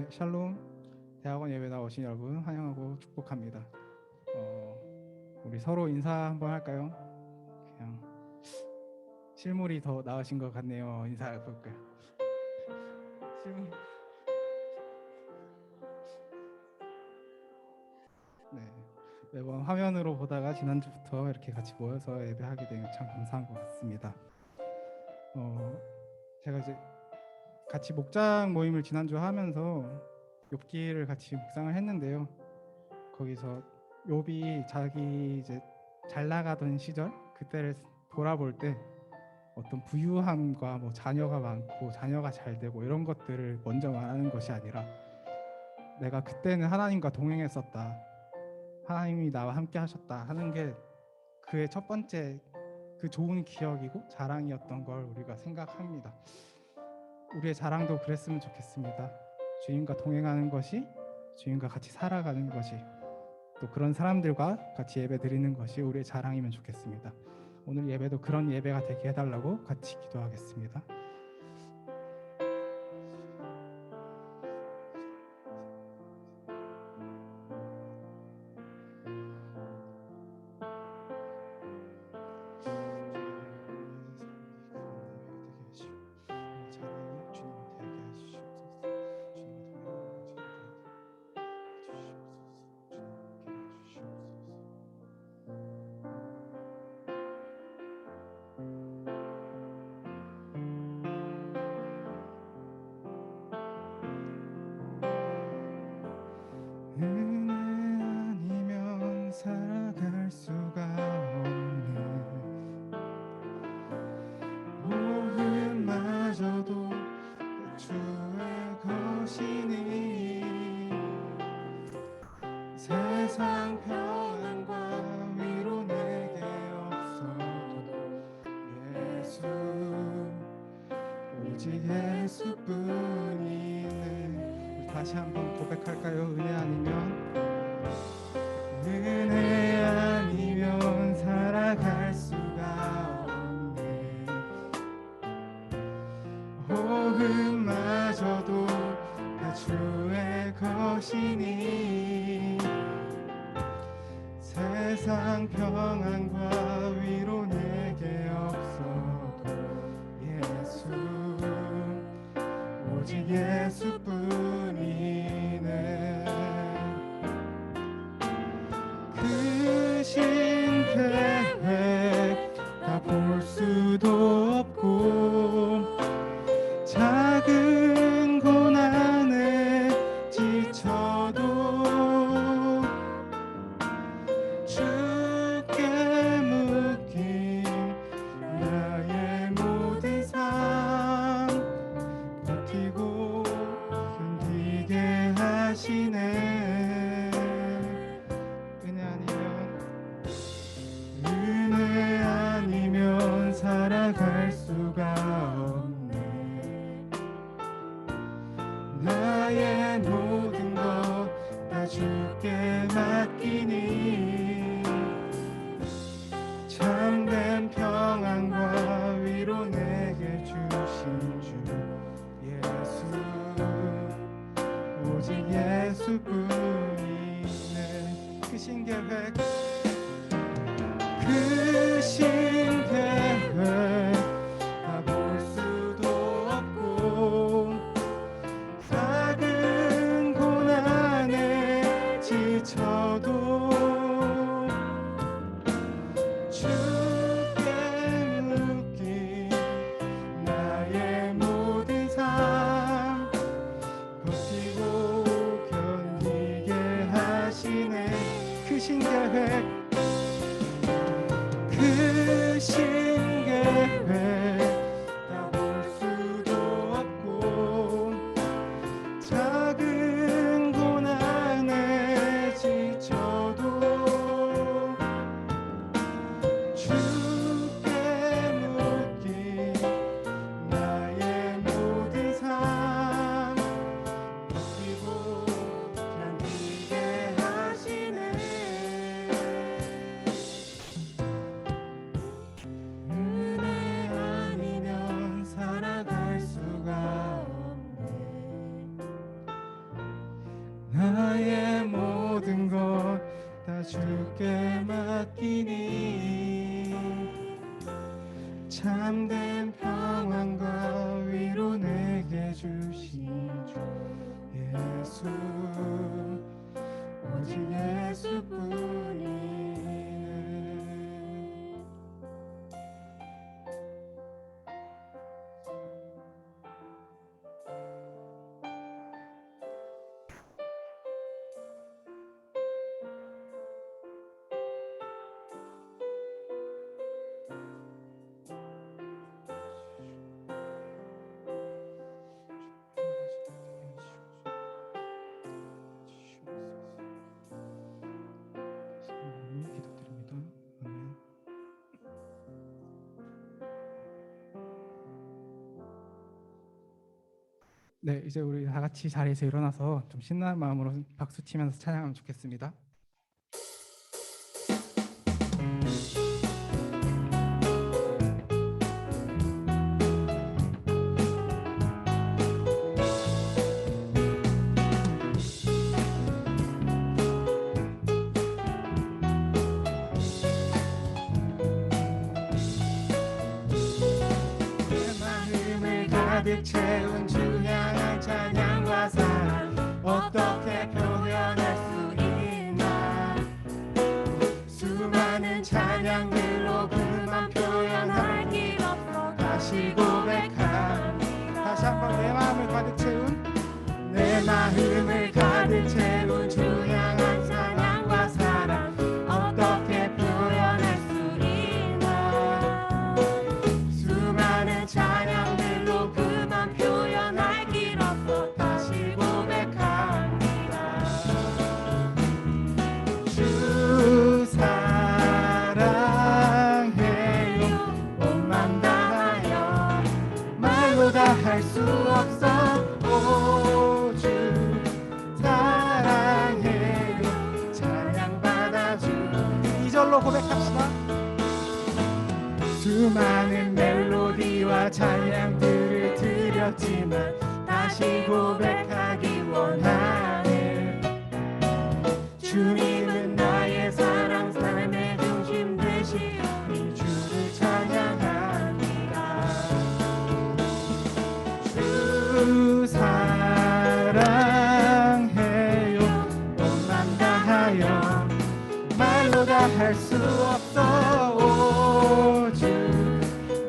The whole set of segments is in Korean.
네, 샬롬 대학원 예배 나오신 여러분 환영하고 축복합니다. 우리 서로 인사 한번 할까요? 그냥 실물이 더 나으신 것 같네요. 인사해 볼까요? 실물. 네, 매번 화면으로 보다가 지난주부터 이렇게 같이 모여서 예배하게 되면 참 감사한 것 같습니다. 제가 이제 같이 목장 모임을 지난주 하면서 욥기를 같이 묵상을 했는데요. 거기서 욥이 자기 이제 잘 나가던 시절 그때를 돌아볼 때 어떤 부유함과 뭐 자녀가 많고 자녀가 잘 되고 이런 것들을 먼저 말하는 것이 아니라 내가 그때는 하나님과 동행했었다, 하나님이 나와 함께 하셨다 하는 게 그의 첫 번째 그 좋은 기억이고 자랑이었던 걸 우리가 생각합니다. 우리의 자랑도 그랬으면 좋겠습니다. 주님과 동행하는 것이, 주님과 같이 살아가는 것이, 또 그런 사람들과 같이 예배 드리는 것이 우리의 자랑이면 좋겠습니다. 오늘 예배도 그런 예배가 되게 해달라고 같이 기도하겠습니다. 은혜 아니면 살아갈 수가 없네. 모험마저도 주의 것이니 세상 평안과 위로 내게 없어도 예수, 오직 예수뿐이네. 다시 한번 고백할까요? 은혜 아니면 살아갈 수가 없네. 호흡마저도 다 주의 것이니 세상 평안과 위로 내게 없어도 예수, 오직 예수뿐이네. 크신 계획 다 볼 수도 없고 작은 고난에 지쳐도 주께 묶인 나의 모든 삶 버티고 손에 맡기니 참된 평안과 위로 내게 주신 주 예수, 오직 예수뿐이네. 기도드립니다. 아멘. 네, 이제 우리 다 같이 자리에서 일어나서 좀 신나는 마음으로 박수 치면서 찬양하면 좋겠습니다. 가득 채운 주 향한 찬양과 사랑 어떻게 표현할 수 있나. 수많은 찬양들로 그만 표현할 길 없어 다시 고백합니다. 다시 한번 내 마음을 가득 채운 주 향한 찬양과 사랑 어떻게 표현할 수 있나. 수많은 찬양들로 그만 표현할 길 없어 다시 고백합니다. 주 사랑해요 온맘 다하여 말로 다 할 수 없어. 오 주 사랑해요 찬양 받아주. 2절로 고백합시다. 수많은 멜로디와 찬양들을 드렸지만 다시 고백하기 원하네. 주님은 나의 사랑 삶의 중심 되시오니 주를 찬양합니다. 주 사랑해요 온맘 다하여 말로 다 할 수 없어. 오 주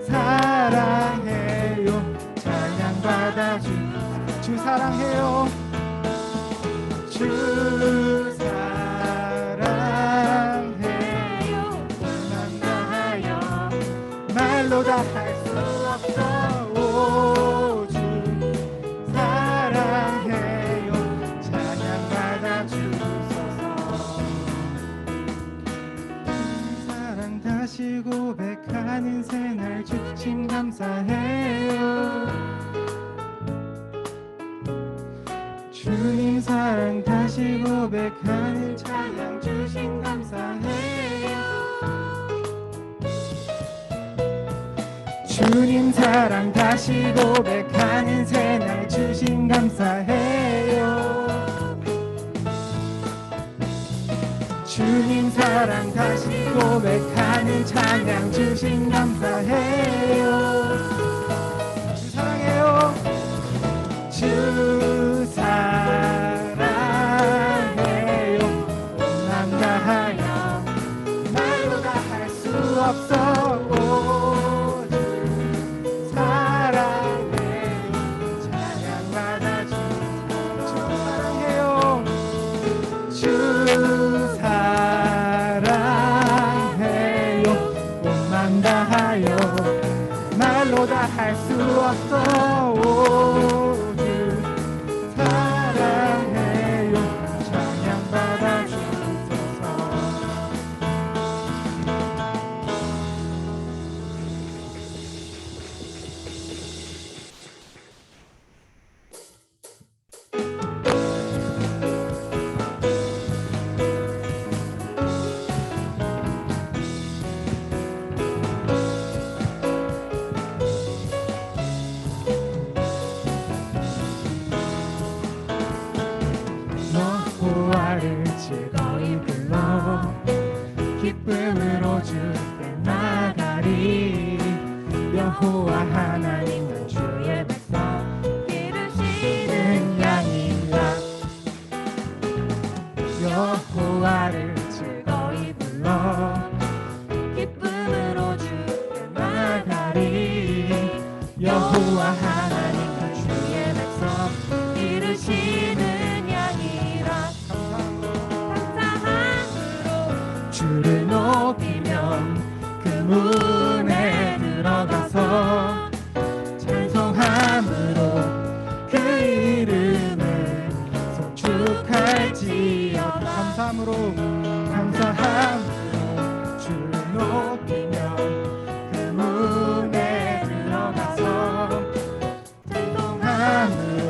사랑해요 찬양 받아주. 주 사랑해요 주 사랑해요 온맘 다하여 말로 다 할 수 없어. 오 주 사랑해요 찬양 받아주소서. 사랑 다시 고백하는 새날 주님 감사해요. 주님 사랑 다시 고백하는 찬양 주신 감사해요. 주님 사랑 다시 고백하는 새날 주신 감사해요. 주님 사랑 다시 고백하는 찬양 주신 감사해요. 주 사랑해요 주 사랑해요 온맘 다하여 말로 다 할 수 없어. 오 주 사랑해요 찬양 받아주. 주 사랑해요 주 사랑해요 온맘 다하여 말로 다 할 수 없어. 오 주 사랑해요 찬양 받아주소서. 기쁨으로 주께 나가리. 여호와 하나님 난 주의 백성 기르시는 양이라. 여호와를 즐거이 불러 기쁨으로 주께 나가리. 여호와 하나님 난 주의 백성 기르시는 양이라. 감사함으로 주를 높이면 그 문에 들어가서 찬송함으로 그 이름을 송축할지어다. 감사함으로 주를 높이면 그 문에 들어가서 찬송함으로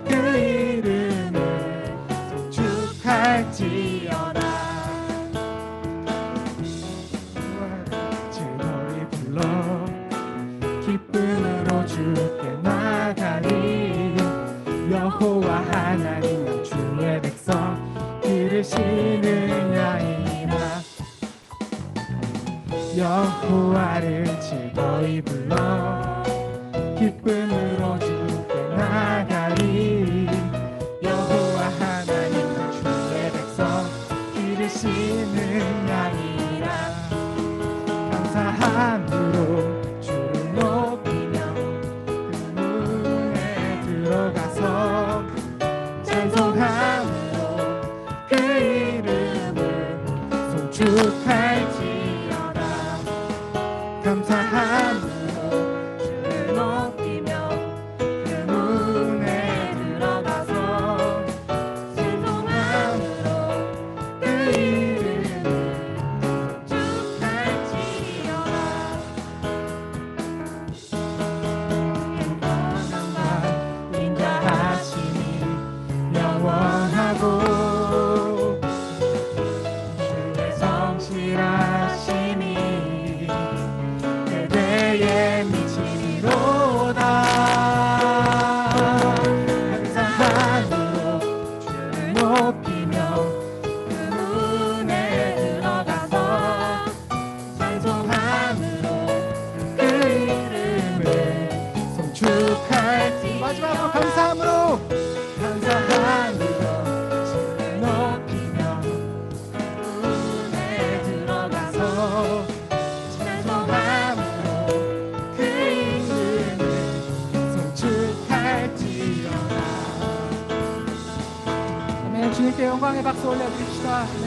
그 이름을 송축할지어다. 즐거이 불러 기쁨으로 주께 나가리. 여호와 하나님 난 주의 백성 기르시는 양이라. 여호와를 즐거이 불러 기쁨으로 주께 나가리. 여호와 하나님 난 주의 백성 기르시는 양이라. 감사함으로 주를 높이며 그 문에 들어가서 찬송함으로 그 이름을 송축할지어다. 감사함으로 주를 높이며 그 문에 들어가서 찬송함으로 그 이름을 송축할지어다. 영원한 인자하심이 영원하고 주의 성실하심이 대대에 미치리로다. 감사함으로 주를 높이며 그 문에 들어가서 찬송함으로 그 이름을 송축할지. 마지막으로 감사함으로 주를 높이며 그 문에 들어가서 찬송함으로 그 이름을 송축할지어다. 아멘. 주님께 영광의 박수 올려드립시다. 아멘.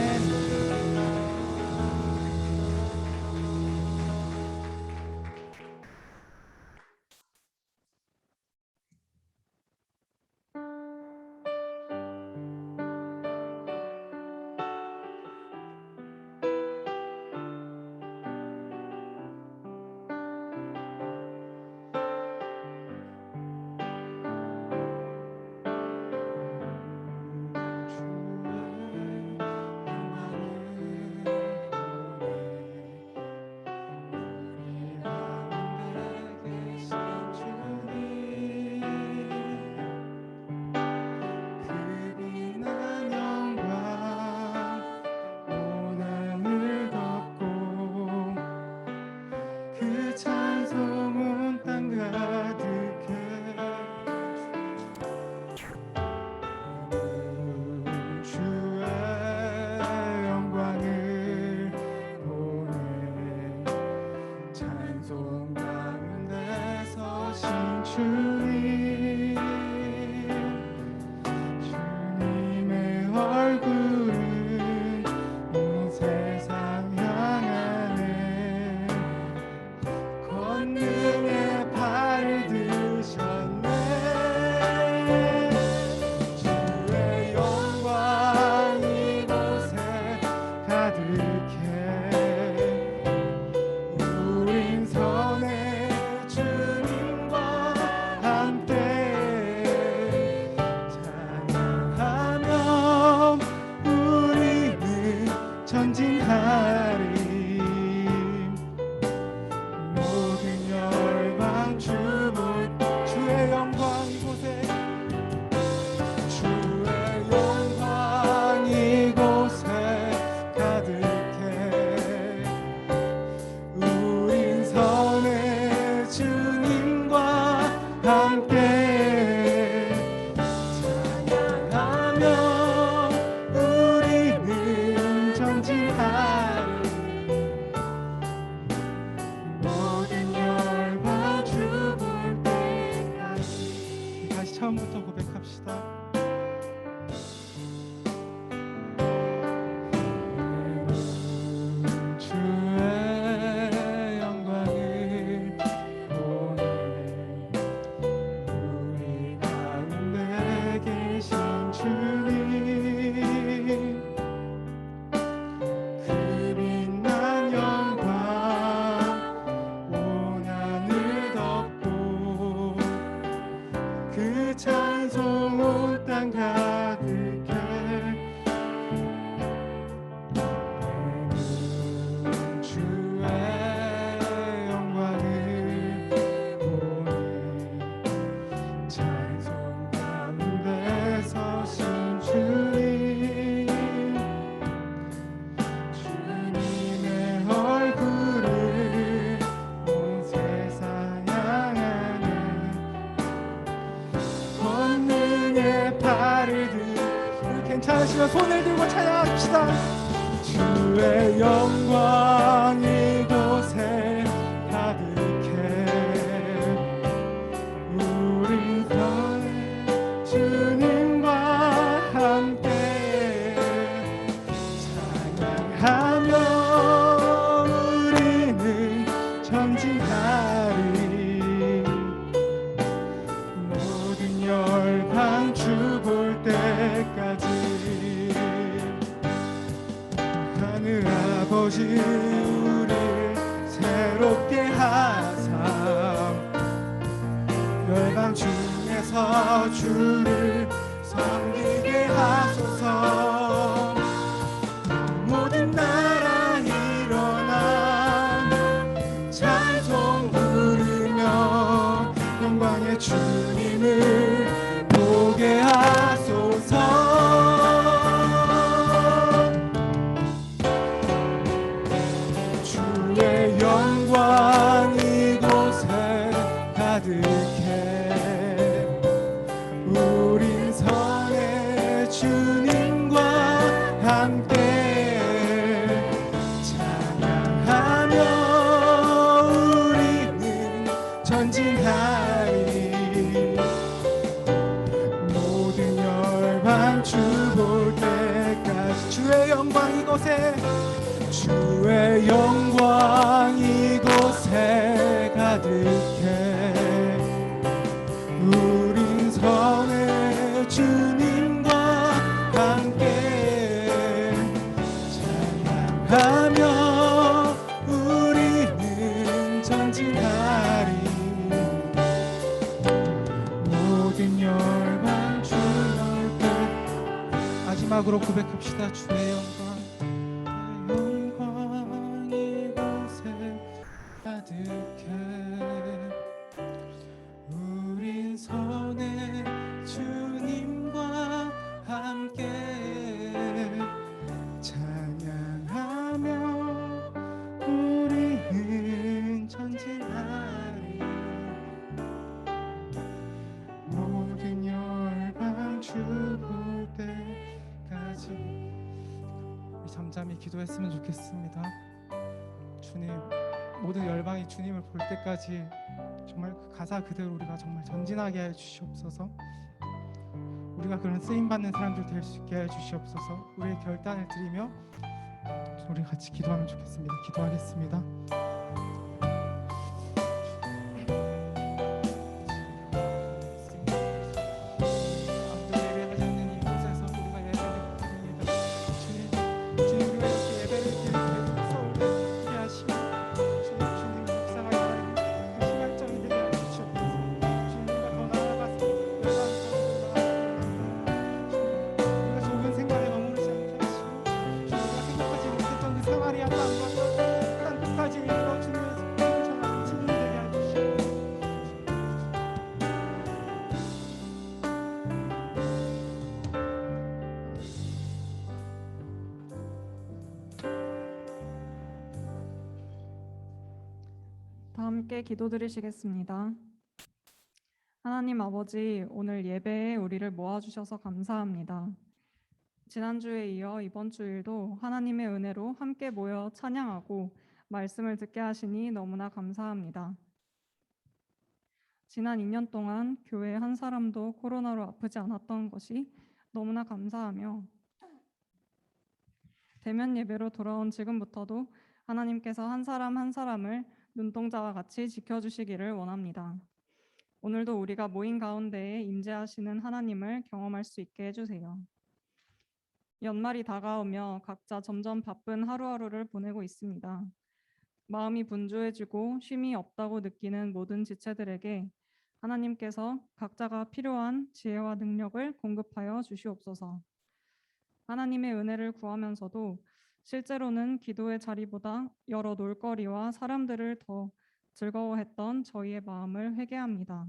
기도하시며 손을 들고 찬양합시다. 주의 영광 이곳에 가득해 우리 전에 주님과 함께 찬양하며 우리는 전진하리 모든 열방 주 볼 때까지 하늘 아버지 우리를 새롭게 하사 열방 중에서 주를 섬기게 하소서. 모든 나라 일어나 찬송 부르며 영광의 주님을 보게 하소서. 주의 영광 이곳에 가득해 우린 선의 주님과 함께 찬양하며 우리는 전진하리 모든 열방 주 볼 때까지. 주의 영광 이곳에 주의 영광 이곳에 가득해 우린 선의 주님과 함께 찬양하며 우리는 전진하리 모든 열방 주 넓게. 마지막으로 고백합시다. 주의 영광 이곳에 가득해 우린 선의 주님과 함께 찬양하며 우리는 전진하리 모든 열방 주 볼 때까지. 우리 잠잠히 기도했으면 좋겠습니다. 주님, 모든 열방이 주님을 볼 때까지 정말 그 가사 그대로 우리가 정말 전진하게 해 주시옵소서. 우리가 그런 쓰임받는 사람들 될 수 있게 해 주시옵소서. 우리의 결단을 드리며 우리 같이 기도하면 좋겠습니다. 기도하겠습니다. 다 함께 기도드리시겠습니다. 하나님 아버지, 오늘 예배에 우리를 모아주셔서 감사합니다. 지난주에 이어 이번 주일도 하나님의 은혜로 함께 모여 찬양하고 말씀을 듣게 하시니 너무나 감사합니다. 지난 2년 동안 교회 한 사람도 코로나로 아프지 않았던 것이 너무나 감사하며 대면 예배로 돌아온 지금부터도 하나님께서 한 사람 한 사람을 눈동자와 같이 지켜주시기를 원합니다. 오늘도 우리가 모인 가운데에 임재하시는 하나님을 경험할 수 있게 해주세요. 연말이 다가오며 각자 점점 바쁜 하루하루를 보내고 있습니다. 마음이 분주해지고 쉼이 없다고 느끼는 모든 지체들에게 하나님께서 각자가 필요한 지혜와 능력을 공급하여 주시옵소서. 하나님의 은혜를 구하면서도 실제로는 기도의 자리보다 여러 놀거리와 사람들을 더 즐거워했던 저희의 마음을 회개합니다.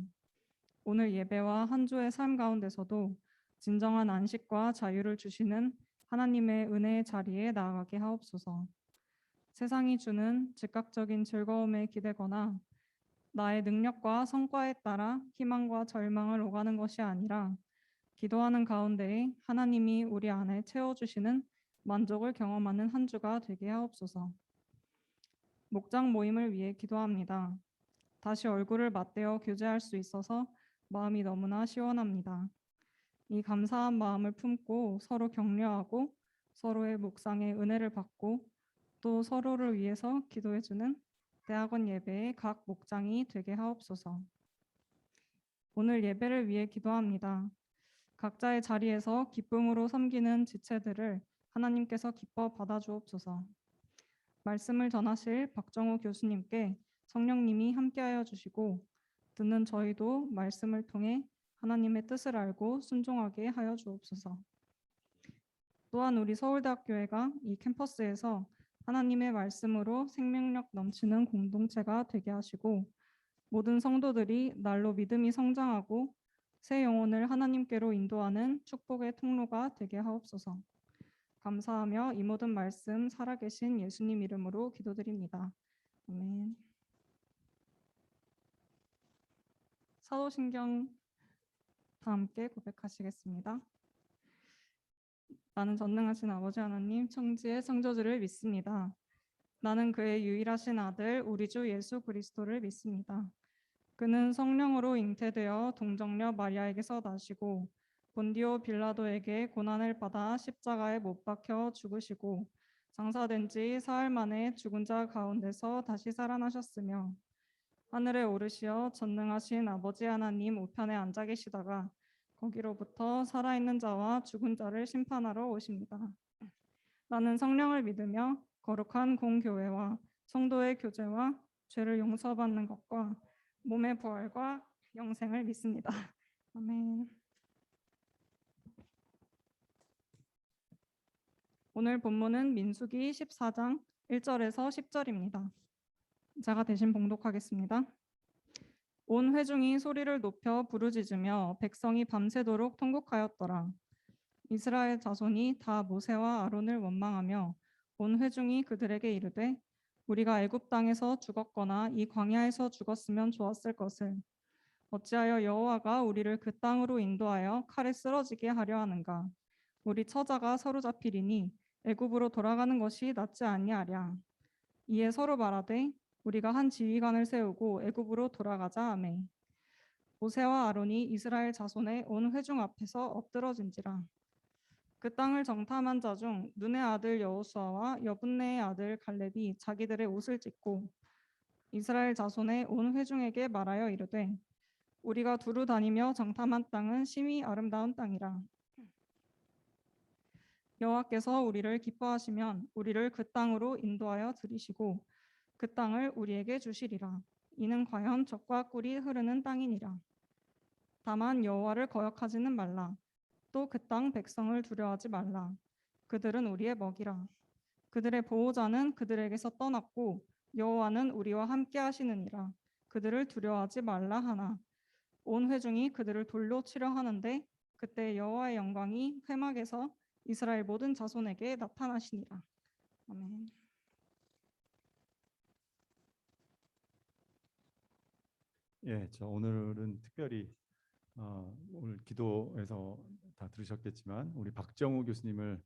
오늘 예배와 한 주의 삶 가운데서도 진정한 안식과 자유를 주시는 하나님의 은혜의 자리에 나아가게 하옵소서. 세상이 주는 즉각적인 즐거움에 기대거나 나의 능력과 성과에 따라 희망과 절망을 오가는 것이 아니라 기도하는 가운데에 하나님이 우리 안에 채워주시는 만족을 경험하는 한 주가 되게 하옵소서. 목장 모임을 위해 기도합니다. 다시 얼굴을 맞대어 교제할 수 있어서 마음이 너무나 시원합니다. 이 감사한 마음을 품고 서로 격려하고 서로의 묵상에 은혜를 받고 또 서로를 위해서 기도해주는 대학원 예배의 각 목장이 되게 하옵소서. 오늘 예배를 위해 기도합니다. 각자의 자리에서 기쁨으로 섬기는 지체들을 하나님께서 기뻐 받아주옵소서. 말씀을 전하실 박정호 교수님께 성령님이 함께하여 주시고 듣는 저희도 말씀을 통해 하나님의 뜻을 알고 순종하게 하여 주옵소서. 또한 우리 서울대학교회가 이 캠퍼스에서 하나님의 말씀으로 생명력 넘치는 공동체가 되게 하시고 모든 성도들이 날로 믿음이 성장하고 새 영혼을 하나님께로 인도하는 축복의 통로가 되게 하옵소서. 감사하며 이 모든 말씀 살아계신 예수님 이름으로 기도드립니다. 아멘. 사도신경 다 함께 고백하시겠습니다. 나는 전능하신 아버지 하나님 청지의 창조주를 믿습니다. 나는 그의 유일하신 아들 우리 주 예수 그리스도를 믿습니다. 그는 성령으로 잉태되어 동정녀 마리아에게서 나시고 본디오 빌라도에게 고난을 받아 십자가에 못 박혀 죽으시고 장사된 지 사흘 만에 죽은 자 가운데서 다시 살아나셨으며 하늘에 오르시어 전능하신 아버지 하나님 우편에 앉아 계시다가 거기로부터 살아있는 자와 죽은 자를 심판하러 오십니다. 나는 성령을 믿으며 거룩한 공교회와 성도의 교제와 죄를 용서받는 것과 몸의 부활과 영생을 믿습니다. 아멘. 오늘 본문은 민수기 14장 1절에서 10절입니다. 제가 대신 봉독하겠습니다. 온 회중이 소리를 높여 부르짖으며 백성이 밤새도록 통곡하였더라. 이스라엘 자손이 다 모세와 아론을 원망하며 온 회중이 그들에게 이르되 우리가 애굽 땅에서 죽었거나 이 광야에서 죽었으면 좋았을 것을 어찌하여 여호와가 우리를 그 땅으로 인도하여 칼에 쓰러지게 하려 하는가? 우리 처자가 사로잡히리니 애굽으로 돌아가는 것이 낫지 아니하랴. 이에 서로 말하되 우리가 한 지휘관을 세우고 애굽으로 돌아가자 하매 모세와 아론이 이스라엘 자손의 온 회중 앞에서 엎드러진지라. 그 땅을 정탐한 자 중 눈의 아들 여호수아와 여분네의 아들 갈렙이 자기들의 옷을 찢고 이스라엘 자손의 온 회중에게 말하여 이르되 우리가 두루 다니며 정탐한 땅은 심히 아름다운 땅이라. 여호와께서 우리를 기뻐하시면 우리를 그 땅으로 인도하여 들이시고 그 땅을 우리에게 주시리라. 이는 과연 젖과 꿀이 흐르는 땅이니라. 다만 여호와를 거역하지는 말라. 또 그 땅 백성을 두려워하지 말라. 그들은 우리의 먹이라. 그들의 보호자는 그들에게서 떠났고 여호와는 우리와 함께 하시느니라. 그들을 두려워하지 말라 하나. 온 회중이 그들을 돌로 치려 하는데 그때 여호와의 영광이 회막에서 이스라엘 모든 자손에게 나타나시니라. 아멘. 예, 저 오늘은 특별히 오늘 기도에서 다 들으셨겠지만 우리 박정우 교수님을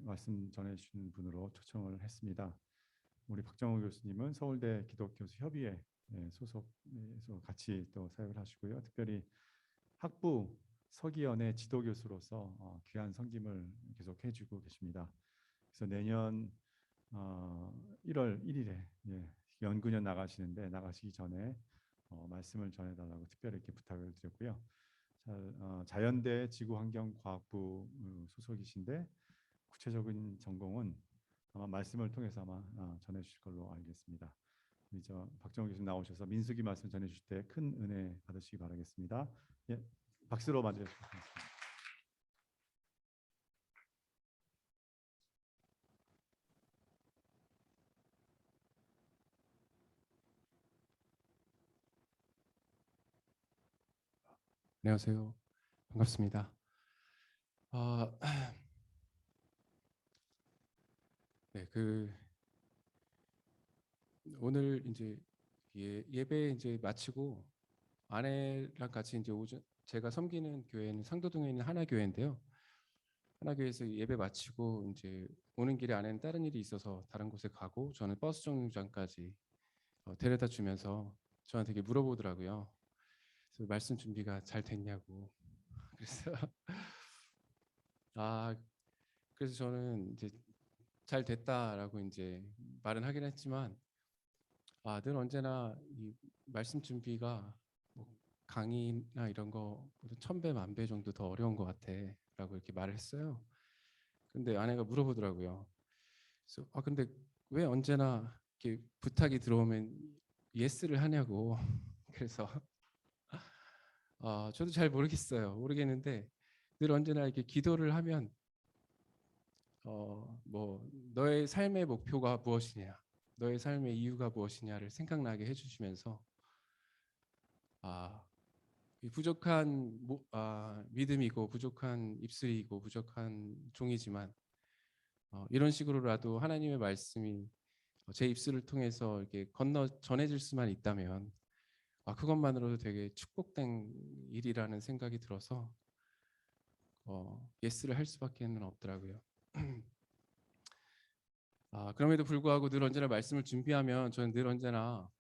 말씀 전해주시는 분으로 초청을 했습니다. 우리 박정우 교수님은 서울대 기독교수 협의회 소속에서 같이 또 사역을 하시고요. 특별히 학부 서기연의 지도 교수로서 귀한 섬김을 계속 해주고 계십니다. 그래서 내년 1월 1일에 연구년 나가시는데 나가시기 전에 말씀을 전해달라고 특별히 이렇게 부탁을 드렸고요. 자연대 지구환경과학부 소속이신데 구체적인 전공은 아마 말씀을 통해서 아마 전해주실 걸로 알겠습니다. 우리 저 박정우 교수님 나오셔서 민수기 말씀 전해주실 때 큰 은혜 받으시기 바라겠습니다. 예, 박수로 맞이해주시기 바랍니다. 안녕하세요. 반갑습니다. 네, 오늘 이제 예배 이제 마치고 아내랑 같이 이제 오전 제가 섬기는 교회는 상도동에 있는 하나교회인데요. 하나교회에서 예배 마치고 이제 오는 길에 아내는 다른 일이 있어서 다른 곳에 가고 저는 버스 정류장까지 데려다 주면서 저한테 되게 물어보더라고요. 그래서 말씀 준비가 잘 됐냐고. 그래서 아 그래서 저는 이제 잘 됐다라고 이제 말은 하긴 했지만 늘 언제나 이 말씀 준비가 뭐 강의나 이런 거보다 1000배, 10,000배 정도 더 어려운 것 같아라고 이렇게 말을 했어요. 근데 아내가 물어보더라고요. 그래서 근데 왜 언제나 이렇게 부탁이 들어오면 예스를 하냐고. 그래서 저도 잘 모르겠는데 늘 언제나 이렇게 기도를 하면 뭐 너의 삶의 목표가 무엇이냐, 너의 삶의 이유가 무엇이냐를 생각나게 해주시면서 이 부족한 믿음이고 부족한 입술이고 부족한 종이지만 이런 식으로라도 하나님의 말씀이 제 입술을 통해서 이렇게 건너 전해질 수만 있다면 그것만으로도 되게 축복된 일이라는 생각이 들어서 예스를 할 수밖에는 없더라고요. 그럼에도 불구하고 늘 언제나 말씀을 준비하면 저는 늘 언제나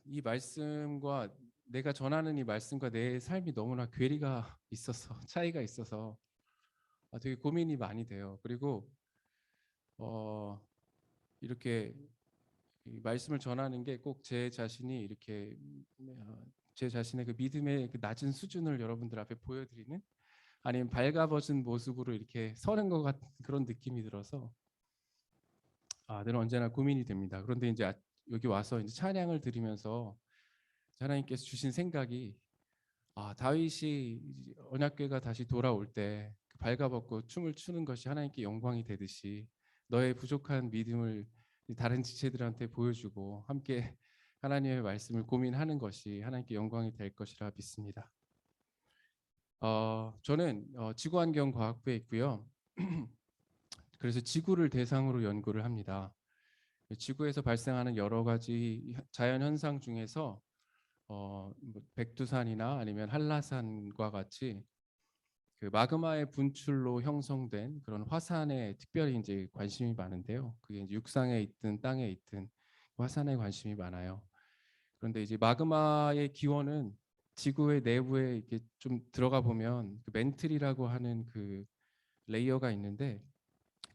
이 말씀과 내가 전하는 이 말씀과 내 삶이 너무나 괴리가 있어서 차이가 있어서 되게 고민이 많이 돼요. 그리고 이렇게 이 말씀을 전하는 게 꼭 제 자신이 이렇게 제 자신의 그 믿음의 그 낮은 수준을 여러분들 앞에 보여드리는 아니면 밝아버진 모습으로 이렇게 서는 것 같은 그런 느낌이 들어서 늘 언제나 고민이 됩니다. 그런데 이제 여기 와서 이제 찬양을 드리면서 하나님께서 주신 생각이 다윗이 언약궤가 다시 돌아올 때 그 발가벗고 춤을 추는 것이 하나님께 영광이 되듯이 너의 부족한 믿음을 다른 지체들한테 보여주고 함께 하나님의 말씀을 고민하는 것이 하나님께 영광이 될 것이라 믿습니다. 저는 지구환경과학부에 있고요. 그래서 지구를 대상으로 연구를 합니다. 지구에서 발생하는 여러 가지 자연 현상 중에서 뭐 백두산이나 아니면 한라산과 같이 그 마그마의 분출로 형성된 그런 화산에 특별히 이제 관심이 많은데요. 그게 이제 육상에 있든 땅에 있든 화산에 관심이 많아요. 그런데 이제 마그마의 기원은 지구의 내부에 이렇게 좀 들어가 보면 그 멘틀이라고 하는 그 레이어가 있는데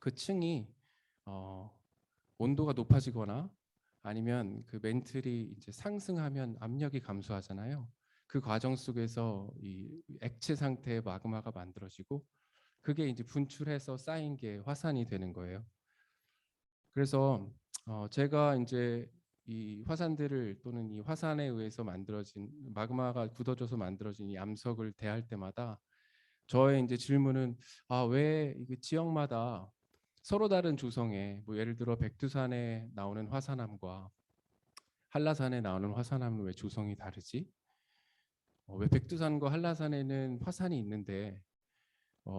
그 층이 온도가 높아지거나 아니면 그 멘틀이 이제 상승하면 압력이 감소하잖아요. 그 과정 속에서 이 액체 상태의 마그마가 만들어지고 그게 이제 분출해서 쌓인 게 화산이 되는 거예요. 그래서 제가 이제 이 화산들을 또는 이 화산에 의해서 만들어진 마그마가 굳어져서 만들어진 이 암석을 대할 때마다 저의 이제 질문은 왜 이게 지역마다 서로 다른 조성에 뭐 예를 들어 백두산에 나오는 화산암과 한라산에 나오는 화산암은 왜 조성이 다르지? 왜 백두산과 한라산에는 화산이 있는데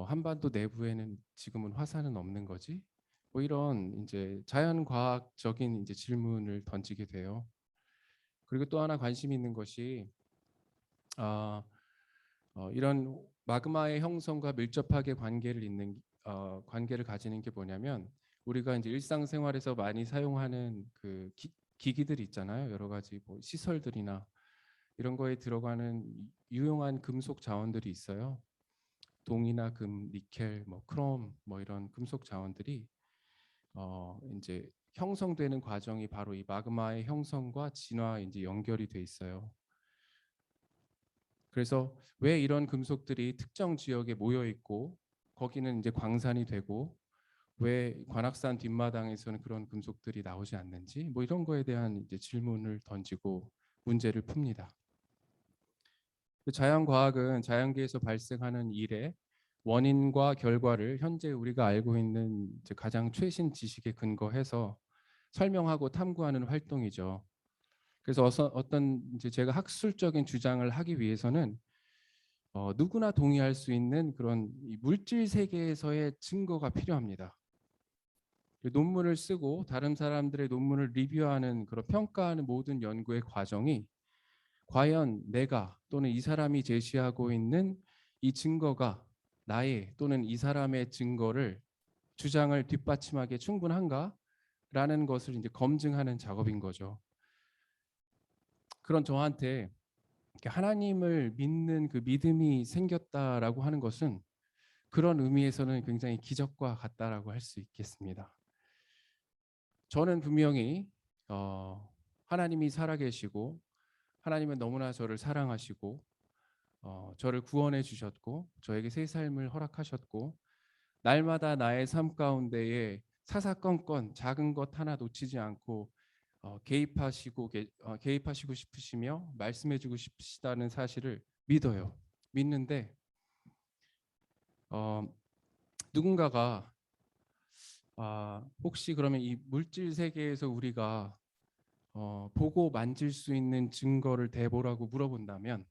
한반도 내부에는 지금은 화산은 없는 거지? 뭐 이런 이제 자연과학적인 이제 질문을 던지게 돼요. 그리고 또 하나 관심 있는 것이 이런 마그마의 형성과 밀접하게 관계를 가지는 게 뭐냐면 우리가 이제 일상생활에서 많이 사용하는 그 기기들 있잖아요. 여러 가지 뭐 시설들이나 이런 거에 들어가는 유용한 금속 자원들이 있어요. 동이나 금, 니켈, 뭐 크롬, 뭐 이런 금속 자원들이 이제 형성되는 과정이 바로 이 마그마의 형성과 진화 이제 연결이 돼 있어요. 그래서 왜 이런 금속들이 특정 지역에 모여 있고 거기는 이제 광산이 되고 왜 관악산 뒷마당에서는 그런 금속들이 나오지 않는지 뭐 이런 거에 대한 이제 질문을 던지고 문제를 풉니다. 자연과학은 자연계에서 발생하는 일의 원인과 결과를 현재 우리가 알고 있는 이제 가장 최신 지식에 근거해서 설명하고 탐구하는 활동이죠. 그래서 어떤 이제 제가 학술적인 주장을 하기 위해서는 누구나 동의할 수 있는 그런 이 물질 세계에서의 증거가 필요합니다. 논문을 쓰고 다른 사람들의 논문을 리뷰하는 그런 평가하는 모든 연구의 과정이 과연 내가 또는 이 사람이 제시하고 있는 이 증거가 나의 또는 이 사람의 증거를 주장을 뒷받침하기에 충분한가라는 것을 이제 검증하는 작업인 거죠. 그런 저한테 하나님을 믿는 그 믿음이 생겼다라고 하는 것은 그런 의미에서는 굉장히 기적과 같다라고 할 수 있겠습니다. 저는 분명히 하나님이 살아계시고 하나님은 너무나 저를 사랑하시고 저를 구원해 주셨고 저에게 새 삶을 허락하셨고 날마다 나의 삶 가운데에 사사건건 작은 것 하나 놓치지 않고 개입하시고 싶으시며 말씀해주고 싶으시다는 사실을 믿어요. 믿는데 누군가가 혹시 그러면 이 물질 세계에서 우리가 보고 만질 수 있는 증거를 대보라고 물어본다면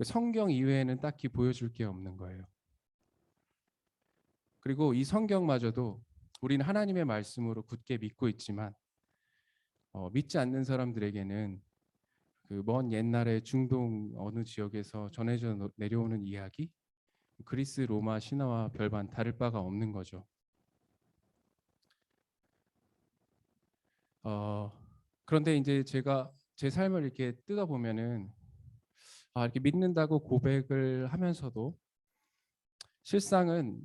성경 이외에는 딱히 보여줄 게 없는 거예요. 그리고 이 성경마저도 우리는 하나님의 말씀으로 굳게 믿고 있지만 믿지 않는 사람들에게는 그 먼 옛날에 중동 어느 지역에서 전해져 내려오는 이야기, 그리스 로마 신화와 별반 다를 바가 없는 거죠. 그런데 이제 제가 제 삶을 이렇게 뜯어보면은 이렇게 믿는다고 고백을 하면서도 실상은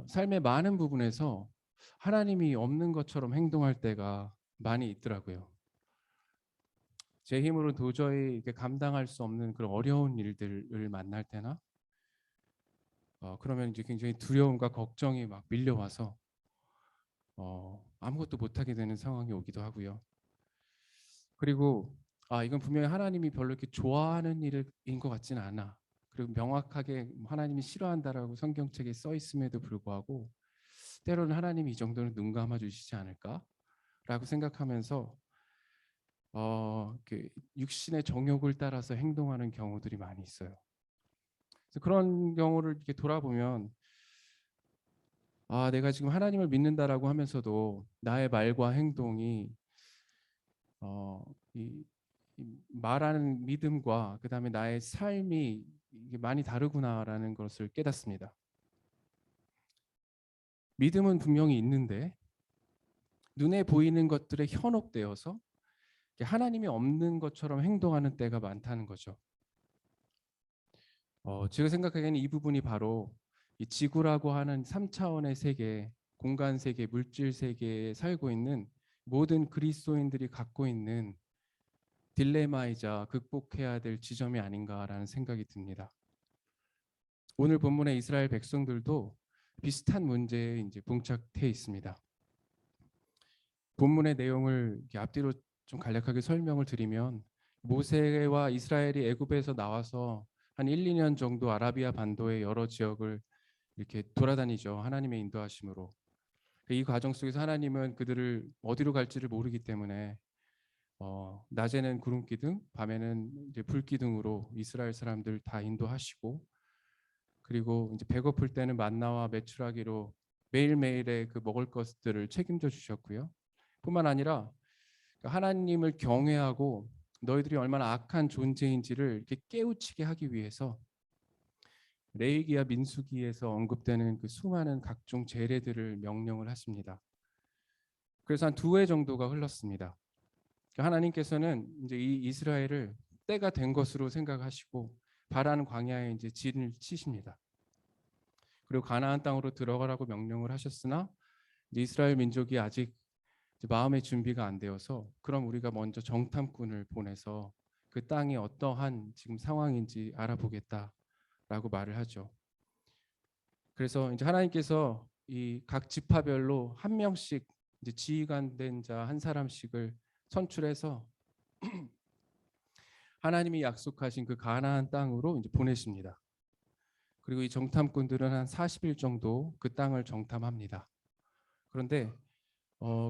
삶의 많은 부분에서 하나님이 없는 것처럼 행동할 때가 많이 있더라고요. 제 힘으로 도저히 이렇게 감당할 수 없는 그런 어려운 일들을 만날 때나 그러면 이제 굉장히 두려움과 걱정이 막 밀려와서 아무것도 못하게 되는 상황이 오기도 하고요. 그리고 이건 분명히 하나님이 별로 이렇게 좋아하는 일인 것 같지는 않아. 그리고 명확하게 하나님이 싫어한다라고 성경책에 써 있음에도 불구하고 때로는 하나님이 이 정도는 눈 감아 주시지 않을까라고 생각하면서 그 육신의 정욕을 따라서 행동하는 경우들이 많이 있어요. 그래서 그런 경우를 이렇게 돌아보면 내가 지금 하나님을 믿는다라고 하면서도 나의 말과 행동이 이 말하는 믿음과 그다음에 나의 삶이 이게 많이 다르구나라는 것을 깨닫습니다. 믿음은 분명히 있는데 눈에 보이는 것들에 현혹되어서 하나님이 없는 것처럼 행동하는 때가 많다는 거죠. 제가 생각하기에는 이 부분이 바로 이 지구라고 하는 3차원의 세계, 공간 세계, 물질 세계에 살고 있는 모든 그리스도인들이 갖고 있는 딜레마이자 극복해야 될 지점이 아닌가라는 생각이 듭니다. 오늘 본문의 이스라엘 백성들도 비슷한 문제에 이제 봉착해 있습니다. 본문의 내용을 이렇게 앞뒤로 좀 간략하게 설명을 드리면 모세와 이스라엘이 애굽에서 나와서 한 1, 2년 정도 아라비아 반도의 여러 지역을 이렇게 돌아다니죠. 하나님의 인도하심으로. 이 과정 속에서 하나님은 그들을 어디로 갈지를 모르기 때문에 낮에는 구름 기둥, 밤에는 이제 불 기둥으로 이스라엘 사람들 다 인도하시고 그리고 이제 배고플 때는 만나와 메추라기로 매일매일의 그 먹을 것들을 책임져 주셨고요. 뿐만 아니라 하나님을 경외하고 너희들이 얼마나 악한 존재인지를 이렇게 깨우치게 하기 위해서 레위기와 민수기에서 언급되는 그 수많은 각종 제례들을 명령을 하십니다. 그래서 한 2해 정도가 흘렀습니다. 하나님께서는 이제 이 이스라엘을 때가 된 것으로 생각하시고 바라는 광야에 이제 진을 치십니다. 그리고 가나안 땅으로 들어가라고 명령을 하셨으나 이제 이스라엘 민족이 아직 이제 마음의 준비가 안 되어서 그럼 우리가 먼저 정탐꾼을 보내서 그 땅이 어떠한 지금 상황인지 알아보겠다라고 말을 하죠. 그래서 이제 하나님께서 이 각 지파별로 한 명씩 이제 지휘관 된 자 한 사람씩을 선출해서 하나님이 약속하신 그 가나안 땅으로 이제 보내십니다. 그리고 이 정탐꾼들은 한 40일 정도 그 땅을 정탐합니다. 그런데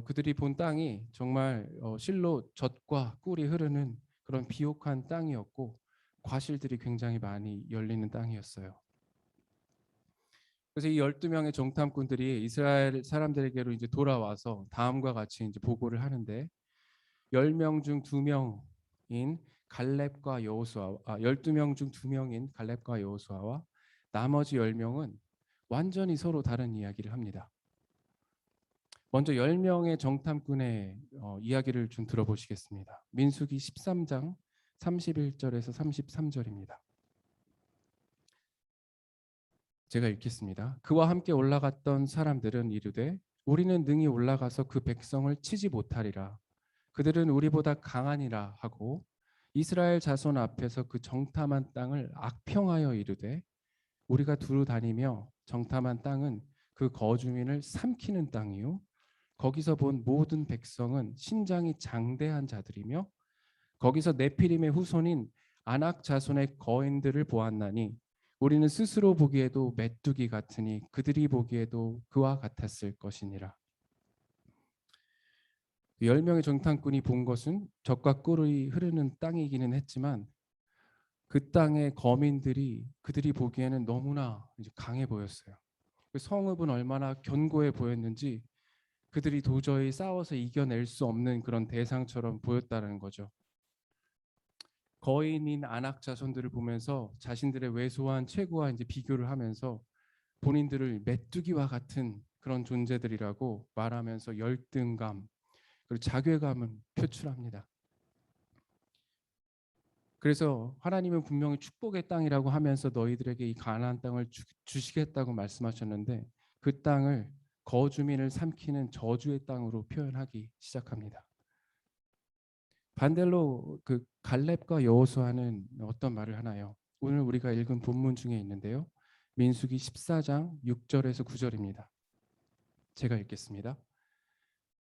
그들이 본 땅이 정말 실로 젖과 꿀이 흐르는 그런 비옥한 땅이었고 과실들이 굉장히 많이 열리는 땅이었어요. 그래서 이 12명의 정탐꾼들이 이스라엘 사람들에게로 이제 돌아와서 다음과 같이 이제 보고를 하는데 10명 중 2명인 갈렙과 여호수아 12명 중 2명인 갈렙과 여호수아와 나머지 10명은 완전히 서로 다른 이야기를 합니다. 먼저 10명의 정탐꾼의 이야기를 좀 들어보시겠습니다. 민수기 13장 31절에서 33절입니다. 제가 읽겠습니다. 그와 함께 올라갔던 사람들은 이르되 우리는 능히 올라가서 그 백성을 치지 못하리라. 그들은 우리보다 강하니라 하고 이스라엘 자손 앞에서 그 정탐한 땅을 악평하여 이르되 우리가 두루 다니며 정탐한 땅은 그 거주민을 삼키는 땅이요 거기서 본 모든 백성은 신장이 장대한 자들이며 거기서 네피림의 후손인 아낙 자손의 거인들을 보았나니 우리는 스스로 보기에도 메뚜기 같으니 그들이 보기에도 그와 같았을 것이니라. 10명의 정탐꾼이 본 것은 젖과 꿀이 흐르는 땅이기는 했지만 그 땅의 거민들이 그들이 보기에는 너무나 이제 강해 보였어요. 그 성읍은 얼마나 견고해 보였는지 그들이 도저히 싸워서 이겨낼 수 없는 그런 대상처럼 보였다는 거죠. 거인인 아낙 자손들을 보면서 자신들의 왜소한 체구와 이제 비교를 하면서 본인들을 메뚜기와 같은 그런 존재들이라고 말하면서 열등감 그리고 자괴감을 표출합니다. 그래서 하나님은 분명히 축복의 땅이라고 하면서 너희들에게 이 가나안 땅을 주시겠다고 말씀하셨는데 그 땅을 거주민을 삼키는 저주의 땅으로 표현하기 시작합니다. 반대로 그 갈렙과 여호수아는 어떤 말을 하나요? 오늘 우리가 읽은 본문 중에 있는데요. 민수기 14장 6절에서 9절입니다. 제가 읽겠습니다.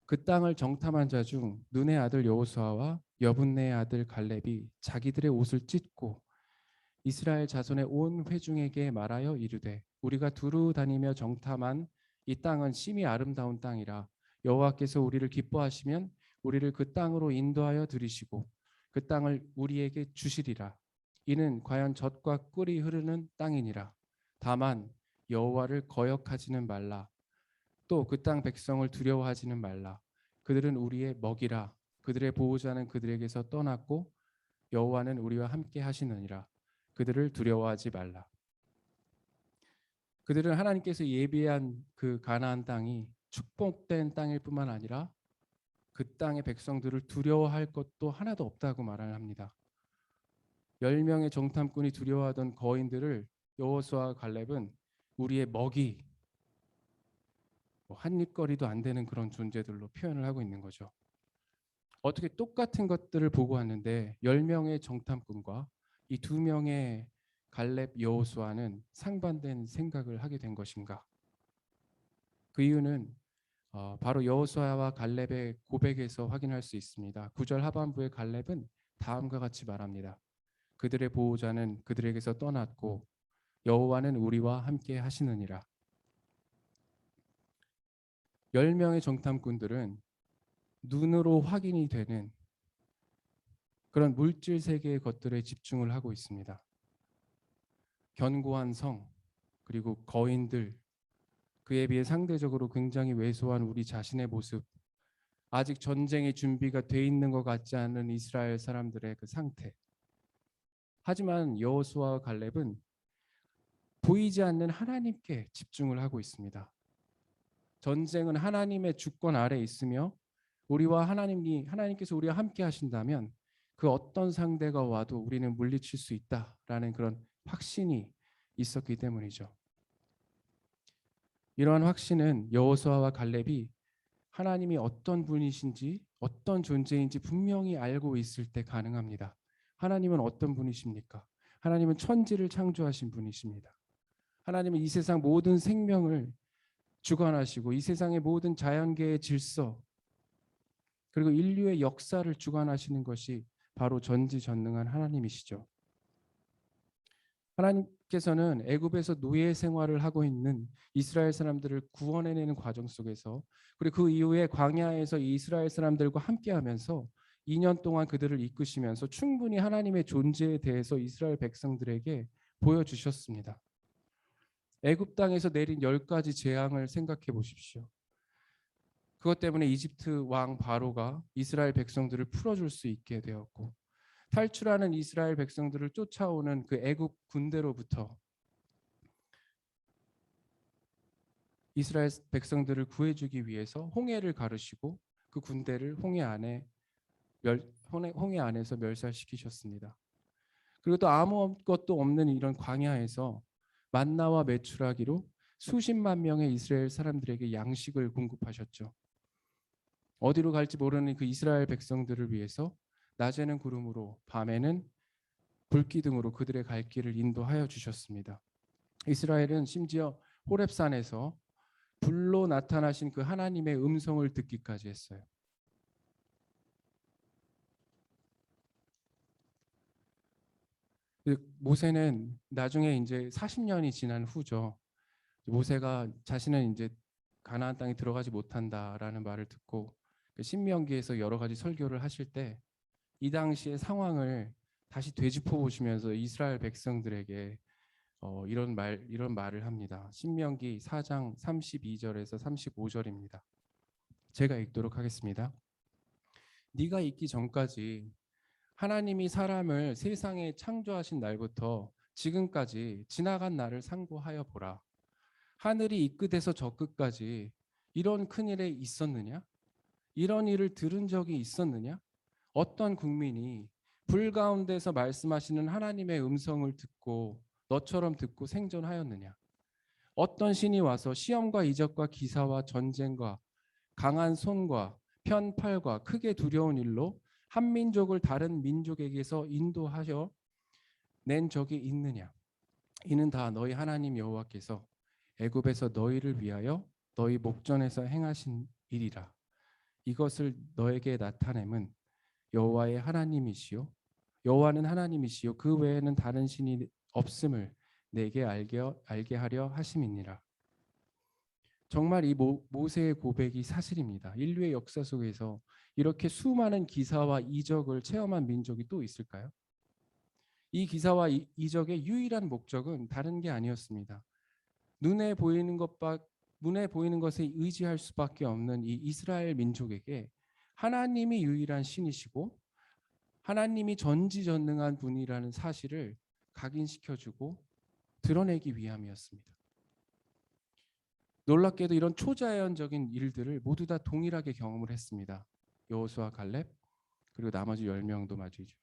그 땅을 정탐한 자 중 눈의 아들 여호수아와 여분네의 아들 갈렙이 자기들의 옷을 찢고 이스라엘 자손의 온 회중에게 말하여 이르되 우리가 두루 다니며 정탐한 이 땅은 심히 아름다운 땅이라 여호와께서 우리를 기뻐하시면 우리를 그 땅으로 인도하여 들이시고 그 땅을 우리에게 주시리라. 이는 과연 젖과 꿀이 흐르는 땅이니라. 다만 여호와를 거역하지는 말라. 또 그 땅 백성을 두려워하지는 말라. 그들은 우리의 먹이라. 그들의 보호자는 그들에게서 떠났고 여호와는 우리와 함께 하시느니라. 그들을 두려워하지 말라. 그들은 하나님께서 예비한 그 가나안 땅이 축복된 땅일 뿐만 아니라 그 땅의 백성들을 두려워할 것도 하나도 없다고 말을 합니다. 10명의 정탐꾼이 두려워하던 거인들을 여호수아와 갈렙은 우리의 먹이, 한입거리도 안 되는 그런 존재들로 표현을 하고 있는 거죠. 어떻게 똑같은 것들을 보고 왔는데 10명의 정탐꾼과 이 2명의 갈렙 여호수아는 상반된 생각을 하게 된 것인가? 그 이유는 바로 여호수아와 갈렙의 고백에서 확인할 수 있습니다. 9절 하반부의 갈렙은 다음과 같이 말합니다. 그들의 보호자는 그들에게서 떠났고 여호와는 우리와 함께 하시느니라. 10명의 정탐꾼들은 눈으로 확인이 되는 그런 물질 세계의 것들에 집중을 하고 있습니다. 견고한 성, 그리고 거인들, 그에 비해 상대적으로 굉장히 왜소한 우리 자신의 모습, 아직 전쟁의 준비가 돼 있는 것 같지 않은 이스라엘 사람들의 그 상태. 하지만 여호수아와 갈렙은 보이지 않는 하나님께 집중을 하고 있습니다. 전쟁은 하나님의 주권 아래 있으며 우리와 하나님께서 우리와 함께 하신다면 그 어떤 상대가 와도 우리는 물리칠 수 있다라는 그런 확신이 있었기 때문이죠. 이러한 확신은 여호수아와 갈렙이 하나님이 어떤 분이신지 어떤 존재인지 분명히 알고 있을 때 가능합니다. 하나님은 어떤 분이십니까? 하나님은 천지를 창조하신 분이십니다. 하나님은 이 세상 모든 생명을 주관하시고 이 세상의 모든 자연계의 질서 그리고 인류의 역사를 주관하시는 것이 바로 전지전능한 하나님이시죠. 하나님께서는 애굽에서 노예 생활을 하고 있는 이스라엘 사람들을 구원해내는 과정 속에서 그리고 그 이후에 광야에서 이스라엘 사람들과 함께하면서 2년 동안 그들을 이끄시면서 충분히 하나님의 존재에 대해서 이스라엘 백성들에게 보여주셨습니다. 애굽 땅에서 내린 10가지 재앙을 생각해 보십시오. 그것 때문에 이집트 왕 바로가 이스라엘 백성들을 풀어줄 수 있게 되었고 탈출하는 이스라엘 백성들을 쫓아오는 그 애굽 군대로부터 이스라엘 백성들을 구해주기 위해서 홍해를 가르시고 그 군대를 홍해 안에서 멸살시키셨습니다. 그리고 또 아무것도 없는 이런 광야에서 만나와 메추라기로 수십만 명의 이스라엘 사람들에게 양식을 공급하셨죠. 어디로 갈지 모르는 그 이스라엘 백성들을 위해서 낮에는 구름으로 밤에는 불기둥으로 그들의 갈 길을 인도하여 주셨습니다. 이스라엘은 심지어 호렙산에서 불로 나타나신 그 하나님의 음성을 듣기까지 했어요. 모세는 나중에 이제 40년이 지난 후죠. 모세가 자신은 이제 가나안 땅에 들어가지 못한다라는 말을 듣고 신명기에서 여러 가지 설교를 하실 때 이 당시의 상황을 다시 되짚어 보시면서 이스라엘 백성들에게 이런 말을 합니다. 신명기 4장 32절에서 35절입니다. 제가 읽도록 하겠습니다. 네가 있기 전까지 하나님이 사람을 세상에 창조하신 날부터 지금까지 지나간 날을 상고하여 보라. 하늘이 이 끝에서 저 끝까지 이런 큰일에 있었느냐? 이런 일을 들은 적이 있었느냐? 어떤 국민이 불 가운데서 말씀하시는 하나님의 음성을 듣고 너처럼 듣고 생존하였느냐? 어떤 신이 와서 시험과 이적과 기사와 전쟁과 강한 손과 편팔과 크게 두려운 일로 한 민족을 다른 민족에게서 인도하여 낸 적이 있느냐? 이는 다 너희 하나님 여호와께서 애굽에서 너희를 위하여 너희 목전에서 행하신 일이라. 이것을 너에게 나타냄은 여호와의 하나님이시요 여호와는 하나님이시요 그 외에는 다른 신이 없음을 내게 알게 하려 하심이니라. 정말 이 모세의 고백이 사실입니다. 인류의 역사 속에서 이렇게 수많은 기사와 이적을 체험한 민족이 또 있을까요? 이 기사와 이적의 유일한 목적은 다른 게 아니었습니다. 눈에 보이는 것에 의지할 수밖에 없는 이 이스라엘 민족에게 하나님이 유일한 신이시고 하나님이 전지전능한 분이라는 사실을 각인시켜주고 드러내기 위함이었습니다. 놀랍게도 이런 초자연적인 일들을 모두 다 동일하게 경험을 했습니다. 여호수아, 갈렙 그리고 나머지 10명도 마주이죠.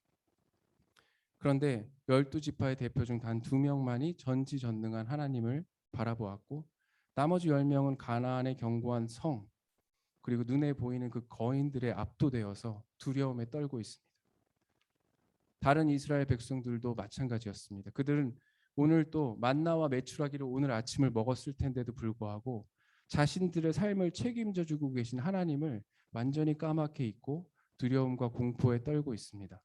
그런데 12지파의 대표 중 단 2명만이 전지전능한 하나님을 바라보았고 나머지 10명은 가나안의 견고한 성 그리고 눈에 보이는 그 거인들에 압도되어서 두려움에 떨고 있습니다. 다른 이스라엘 백성들도 마찬가지였습니다. 그들은 오늘 또 만나와 메추라기를 오늘 아침을 먹었을 텐데도 불구하고 자신들의 삶을 책임져 주고 계신 하나님을 완전히 까맣게 잊고 두려움과 공포에 떨고 있습니다.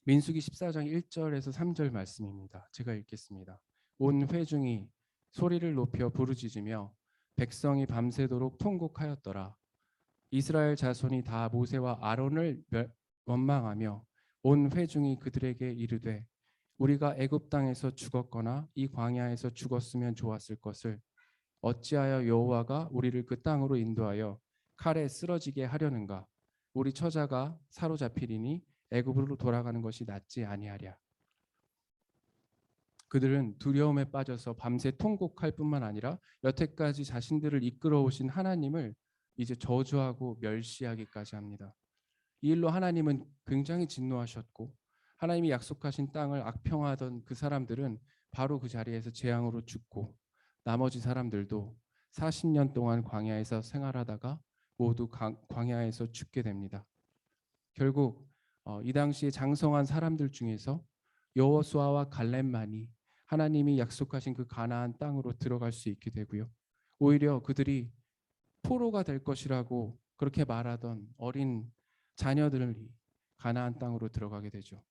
민수기 14장 1절에서 3절 말씀입니다. 제가 읽겠습니다. 온 회중이 소리를 높여 부르짖으며 백성이 밤새도록 통곡하였더라. 이스라엘 자손이 다 모세와 아론을 원망하며 온 회중이 그들에게 이르되 우리가 애굽 땅에서 죽었거나 이 광야에서 죽었으면 좋았을 것을 어찌하여 여호와가 우리를 그 땅으로 인도하여 칼에 쓰러지게 하려는가? 우리 처자가 사로잡히리니 애굽으로 돌아가는 것이 낫지 아니하랴. 그들은 두려움에 빠져서 밤새 통곡할 뿐만 아니라 여태까지 자신들을 이끌어 오신 하나님을 이제 저주하고 멸시하기까지 합니다. 이 일로 하나님은 굉장히 진노하셨고 하나님이 약속하신 땅을 악평하던 그 사람들은 바로 그 자리에서 재앙으로 죽고 나머지 사람들도 40년 동안 광야에서 생활하다가 모두 광야에서 죽게 됩니다. 결국 이 당시에 장성한 사람들 중에서 여호수아와 갈렙만이 하나님이 약속하신 그 가나안 땅으로 들어갈 수 있게 되고요. 오히려 그들이 포로가 될 것이라고 그렇게 말하던 어린 자녀들이 가나안 땅으로 들어가게 되죠.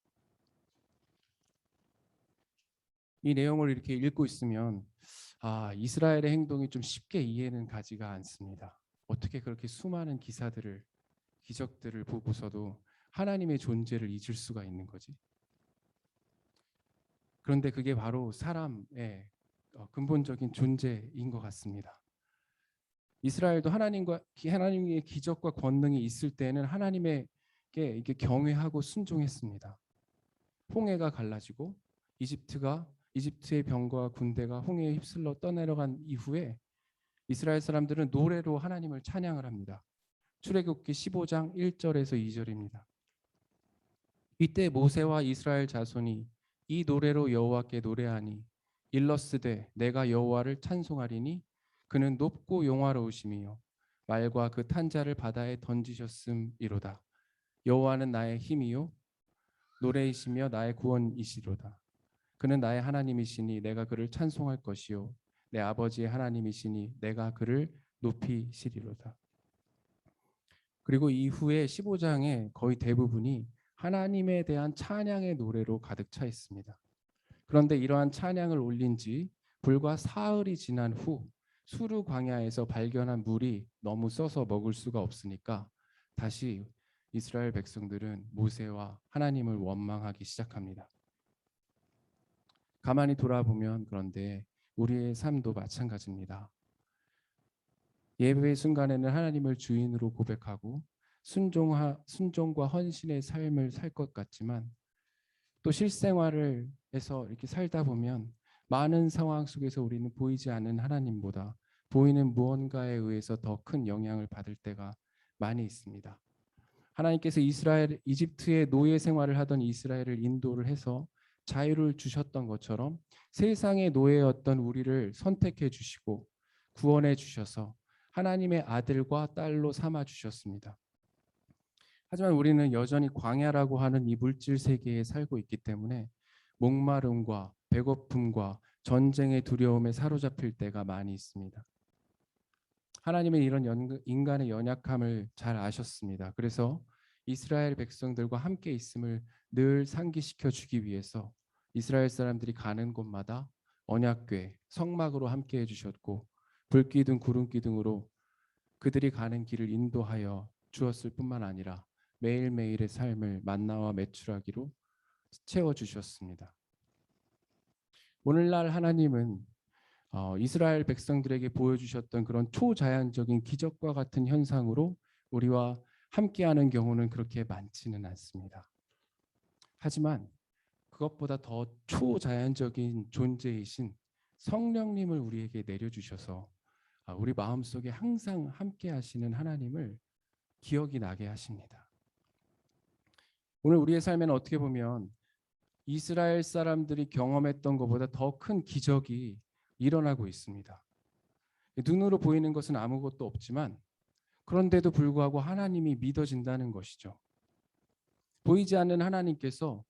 이 내용을 이렇게 읽고 있으면 이스라엘의 행동이 좀 쉽게 이해는 가지가 않습니다. 어떻게 그렇게 수많은 기적들을 보고서도 하나님의 존재를 잊을 수가 있는 거지? 그런데 그게 바로 사람의 근본적인 존재인 것 같습니다. 이스라엘도 하나님의 기적과 권능이 있을 때는 하나님의 하나님께 이게 경외하고 순종했습니다. 홍해가 갈라지고 이집트의 병과 군대가 홍해에 휩쓸려 떠내려간 이후에 이스라엘 사람들은 노래로 하나님을 찬양을 합니다. 출애굽기 15장 1절에서 2절입니다. 이때 모세와 이스라엘 자손이 이 노래로 여호와께 노래하니 일러스되 내가 여호와를 찬송하리니 그는 높고 용화로우심이요 말과 그 탄자를 바다에 던지셨음이로다. 여호와는 나의 힘이요 노래이시며 나의 구원이시로다. 그는 나의 하나님이시니 내가 그를 찬송할 것이요 내 아버지의 하나님이시니 내가 그를 높이시리로다. 그리고 이후에 15장의 거의 대부분이 하나님에 대한 찬양의 노래로 가득 차 있습니다. 그런데 이러한 찬양을 올린 지 불과 사흘이 지난 후 수르 광야에서 발견한 물이 너무 써서 먹을 수가 없으니까 다시 이스라엘 백성들은 모세와 하나님을 원망하기 시작합니다. 가만히 돌아보면 그런데 우리의 삶도 마찬가지입니다. 예배의 순간에는 하나님을 주인으로 고백하고 순종과 헌신의 삶을 살 것 같지만 또 실생활을 해서 이렇게 살다 보면 많은 상황 속에서 우리는 보이지 않는 하나님보다 보이는 무언가에 의해서 더 큰 영향을 받을 때가 많이 있습니다. 하나님께서 이집트의 노예 생활을 하던 이스라엘을 인도를 해서 자유를 주셨던 것처럼 세상의 노예였던 우리를 선택해 주시고 구원해 주셔서 하나님의 아들과 딸로 삼아 주셨습니다. 하지만 우리는 여전히 광야라고 하는 이 물질 세계에 살고 있기 때문에 목마름과 배고픔과 전쟁의 두려움에 사로잡힐 때가 많이 있습니다. 하나님은 이런 인간의 연약함을 잘 아셨습니다. 그래서 이스라엘 백성들과 함께 있음을 늘 상기시켜 주기 위해서 이스라엘 사람들이 가는 곳마다 언약궤, 성막으로 함께 해주셨고 불기둥, 구름기둥으로 그들이 가는 길을 인도하여 주었을 뿐만 아니라 매일매일의 삶을 만나와 메추라기로 채워주셨습니다. 오늘날 하나님은 이스라엘 백성들에게 보여주셨던 그런 초자연적인 기적과 같은 현상으로 우리와 함께하는 경우는 그렇게 많지는 않습니다. 하지만 그것보다 더 초자연적인 존재이신 성령님을 우리에게 내려주셔서 우리 마음속에 항상 함께하시는 하나님을 기억이 나게 하십니다. 오늘 우리의 삶에는 어떻게 보면 이스라엘 사람들이 경험했던 것보다 더 큰 기적이 일어나고 있습니다. 눈으로 보이는 것은 아무것도 없지만 그런데도 불구하고 하나님이 믿어진다는 것이죠. 보이지 않는 하나님께서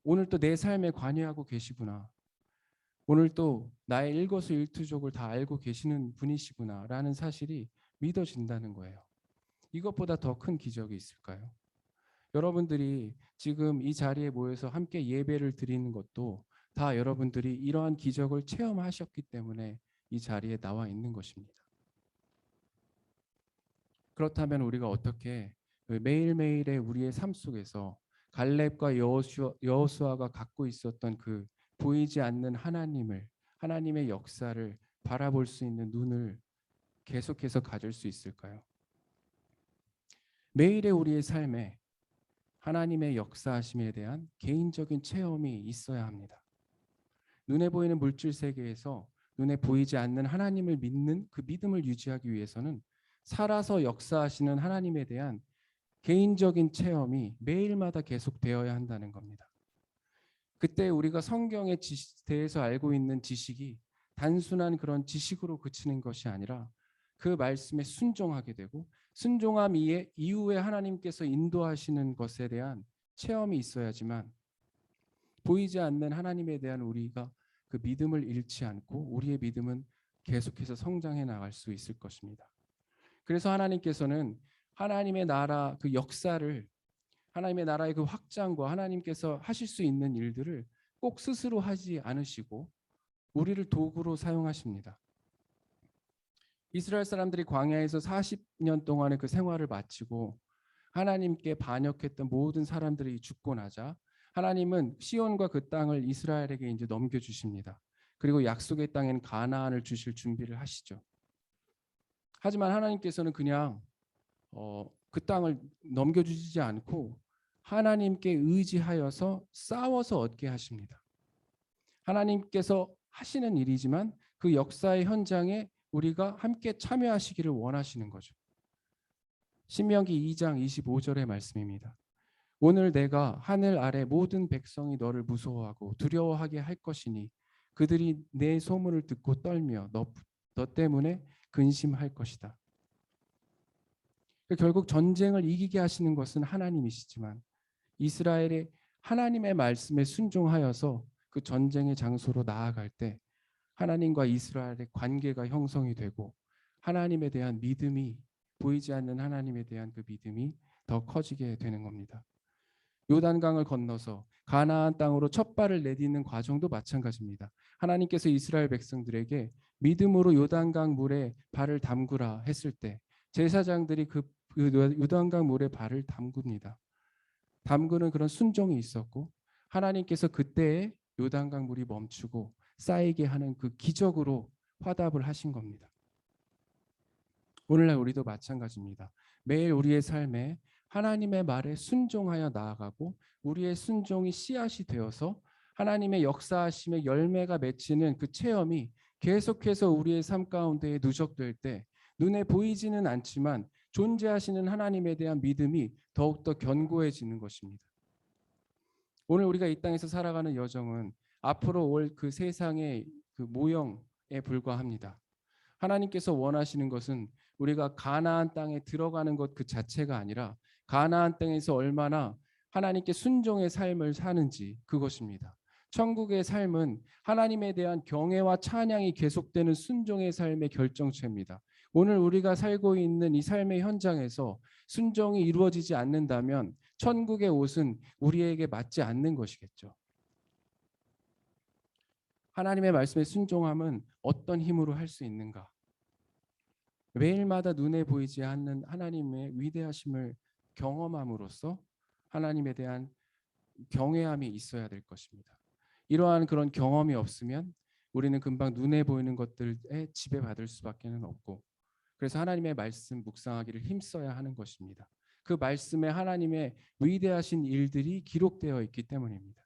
오늘 또 내 삶에 관여하고 계시구나. 오늘 또 나의 일거수일투족을 다 알고 계시는 분이시구나 라는 사실이 믿어진다는 거예요. 이것보다 더 큰 기적이 있을까요? 여러분들이 지금 이 자리에 모여서 함께 예배를 드리는 것도 다 여러분들이 이러한 기적을 체험하셨기 때문에 이 자리에 나와 있는 것입니다. 그렇다면 우리가 어떻게 매일매일의 우리의 삶 속에서 갈렙과 여호수아가 갖고 있었던 그 보이지 않는 하나님의 역사를 바라볼 수 있는 눈을 계속해서 가질 수 있을까요? 매일의 우리의 삶에 하나님의 역사하심에 대한 개인적인 체험이 있어야 합니다. 눈에 보이는 물질 세계에서 눈에 보이지 않는 하나님을 믿는 그 믿음을 유지하기 위해서는 살아서 역사하시는 하나님에 대한 개인적인 체험이 매일마다 계속되어야 한다는 겁니다. 그때 우리가 성경에 대해서 알고 있는 지식이 단순한 그런 지식으로 그치는 것이 아니라 그 말씀에 순종하게 되고 순종함 이후에 하나님께서 인도하시는 것에 대한 체험이 있어야지만 보이지 않는 하나님에 대한 우리가 그 믿음을 잃지 않고 우리의 믿음은 계속해서 성장해 나갈 수 있을 것입니다. 그래서 하나님께서는 하나님의 나라 그 역사를 하나님의 나라의 그 확장과 하나님께서 하실 수 있는 일들을 꼭 스스로 하지 않으시고 우리를 도구로 사용하십니다. 이스라엘 사람들이 광야에서 40년 동안의 그 생활을 마치고 하나님께 반역했던 모든 사람들이 죽고 나자 하나님은 시온과 그 땅을 이스라엘에게 이제 넘겨주십니다. 그리고 약속의 땅엔 가나안을 주실 준비를 하시죠. 하지만 하나님께서는 그냥 그 땅을 넘겨주지 않고 하나님께 의지하여서 싸워서 얻게 하십니다. 하나님께서 하시는 일이지만 그 역사의 현장에 우리가 함께 참여하시기를 원하시는 거죠. 신명기 2장 25절의 말씀입니다. 오늘 내가 하늘 아래 모든 백성이 너를 무서워하고 두려워하게 할 것이니 그들이 내 소문을 듣고 떨며 너 때문에 근심할 것이다. 결국 전쟁을 이기게 하시는 것은 하나님이시지만 이스라엘이 하나님의 말씀에 순종하여서 그 전쟁의 장소로 나아갈 때 하나님과 이스라엘의 관계가 형성이 되고 하나님에 대한 믿음이, 보이지 않는 하나님에 대한 그 믿음이 더 커지게 되는 겁니다. 요단강을 건너서 가나안 땅으로 첫 발을 내딛는 과정도 마찬가지입니다. 하나님께서 이스라엘 백성들에게 믿음으로 요단강 물에 발을 담그라 했을 때 제사장들이 그 요단강 물에 발을 담굽니다. 담그는 그런 순종이 있었고 하나님께서 그때에 요단강 물이 멈추고 쌓이게 하는 그 기적으로 화답을 하신 겁니다. 오늘날 우리도 마찬가지입니다. 매일 우리의 삶에 하나님의 말에 순종하여 나아가고 우리의 순종이 씨앗이 되어서 하나님의 역사하심의 열매가 맺히는 그 체험이 계속해서 우리의 삶 가운데 누적될 때 눈에 보이지는 않지만 존재하시는 하나님에 대한 믿음이 더욱더 견고해지는 것입니다. 오늘 우리가 이 땅에서 살아가는 여정은 앞으로 올 그 세상의 그 모형에 불과합니다. 하나님께서 원하시는 것은 우리가 가나안 땅에 들어가는 것 그 자체가 아니라 가나안 땅에서 얼마나 하나님께 순종의 삶을 사는지 그것입니다. 천국의 삶은 하나님에 대한 경외와 찬양이 계속되는 순종의 삶의 결정체입니다. 오늘 우리가 살고 있는 이 삶의 현장에서 순종이 이루어지지 않는다면 천국의 옷은 우리에게 맞지 않는 것이겠죠. 하나님의 말씀에 순종함은 어떤 힘으로 할 수 있는가? 매일마다 눈에 보이지 않는 하나님의 위대하심을 경험함으로써 하나님에 대한 경외함이 있어야 될 것입니다. 이러한 그런 경험이 없으면 우리는 금방 눈에 보이는 것들에 지배받을 수밖에 없고 그래서 하나님의 말씀 묵상하기를 힘써야 하는 것입니다. 그 말씀에 하나님의 위대하신 일들이 기록되어 있기 때문입니다.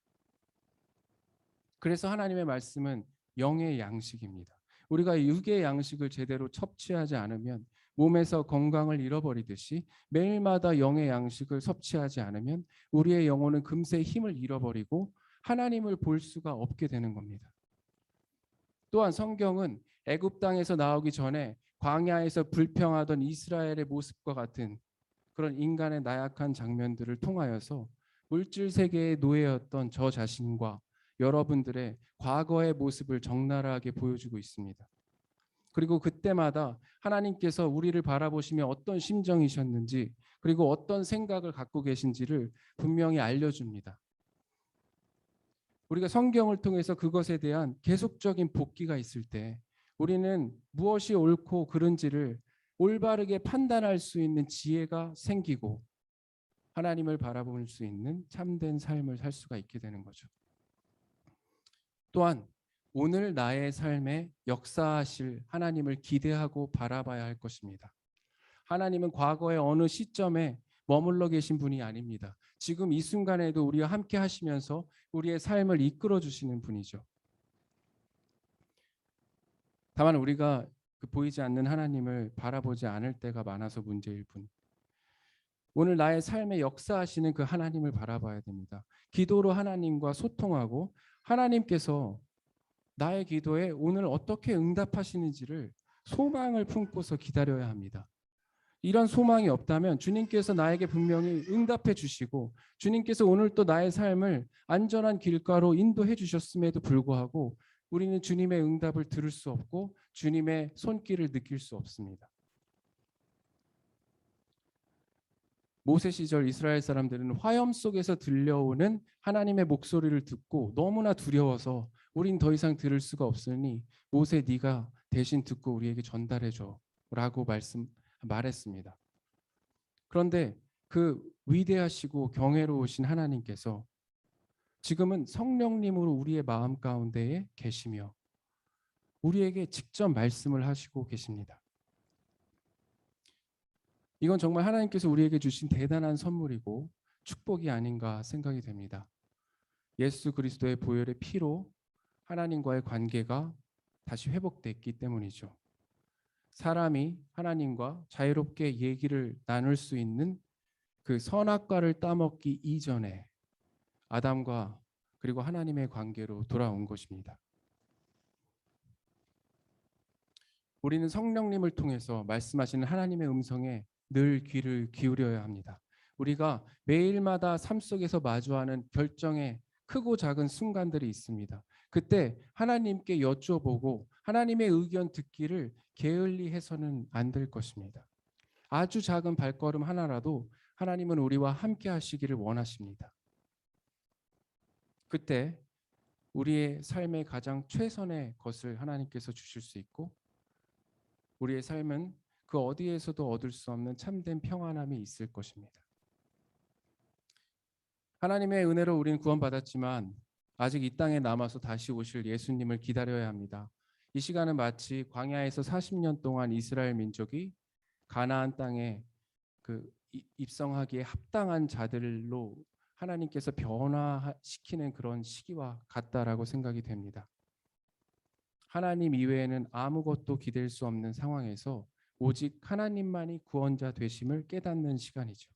그래서 하나님의 말씀은 영의 양식입니다. 우리가 육의 양식을 제대로 섭취하지 않으면 몸에서 건강을 잃어버리듯이 매일마다 영의 양식을 섭취하지 않으면 우리의 영혼은 금세 힘을 잃어버리고 하나님을 볼 수가 없게 되는 겁니다. 또한 성경은 애굽 땅에서 나오기 전에 광야에서 불평하던 이스라엘의 모습과 같은 그런 인간의 나약한 장면들을 통하여서 물질 세계의 노예였던 저 자신과 여러분들의 과거의 모습을 적나라하게 보여주고 있습니다. 그리고 그때마다 하나님께서 우리를 바라보시며 어떤 심정이셨는지 그리고 어떤 생각을 갖고 계신지를 분명히 알려줍니다. 우리가 성경을 통해서 그것에 대한 계속적인 복기가 있을 때 우리는 무엇이 옳고 그른지를 올바르게 판단할 수 있는 지혜가 생기고 하나님을 바라볼 수 있는 참된 삶을 살 수가 있게 되는 거죠. 또한 오늘 나의 삶에 역사하실 하나님을 기대하고 바라봐야 할 것입니다. 하나님은 과거의 어느 시점에 머물러 계신 분이 아닙니다. 지금 이 순간에도 우리와 함께 하시면서 우리의 삶을 이끌어 주시는 분이죠. 다만 우리가 그 보이지 않는 하나님을 바라보지 않을 때가 많아서 문제일 뿐. 오늘 나의 삶에 역사하시는 그 하나님을 바라봐야 됩니다. 기도로 하나님과 소통하고 하나님께서 나의 기도에 오늘 어떻게 응답하시는지를 소망을 품고서 기다려야 합니다. 이런 소망이 없다면 주님께서 나에게 분명히 응답해 주시고 주님께서 오늘 또 나의 삶을 안전한 길가로 인도해 주셨음에도 불구하고 우리는 주님의 응답을 들을 수 없고 주님의 손길을 느낄 수 없습니다. 모세 시절 이스라엘 사람들은 화염 속에서 들려오는 하나님의 목소리를 듣고 너무나 두려워서 우린 더 이상 들을 수가 없으니 모세 네가 대신 듣고 우리에게 전달해 줘라고 말했습니다. 그런데 그 위대하시고 경외로우신 하나님께서 지금은 성령님으로 우리의 마음 가운데에 계시며 우리에게 직접 말씀을 하시고 계십니다. 이건 정말 하나님께서 우리에게 주신 대단한 선물이고 축복이 아닌가 생각이 됩니다. 예수 그리스도의 보혈의 피로 하나님과의 관계가 다시 회복됐기 때문이죠. 사람이 하나님과 자유롭게 얘기를 나눌 수 있는 그 선악과를 따먹기 이전에 아담과 그리고 하나님의 관계로 돌아온 것입니다. 우리는 성령님을 통해서 말씀하시는 하나님의 음성에 늘 귀를 기울여야 합니다. 우리가 매일마다 삶 속에서 마주하는 결정의 크고 작은 순간들이 있습니다. 그때 하나님께 여쭤보고 하나님의 의견 듣기를 게을리 해서는 안 될 것입니다. 아주 작은 발걸음 하나라도 하나님은 우리와 함께 하시기를 원하십니다. 그때 우리의 삶의 가장 최선의 것을 하나님께서 주실 수 있고 우리의 삶은 그 어디에서도 얻을 수 없는 참된 평안함이 있을 것입니다. 하나님의 은혜로 우리는 구원받았지만 아직 이 땅에 남아서 다시 오실 예수님을 기다려야 합니다. 이 시간은 마치 광야에서 40년 동안 이스라엘 민족이 가나안 땅에 입성하기에 합당한 자들로 하나님께서 변화시키는 그런 시기와 같다라고 생각이 됩니다. 하나님 이외에는 아무것도 기댈 수 없는 상황에서 오직 하나님만이 구원자 되심을 깨닫는 시간이죠.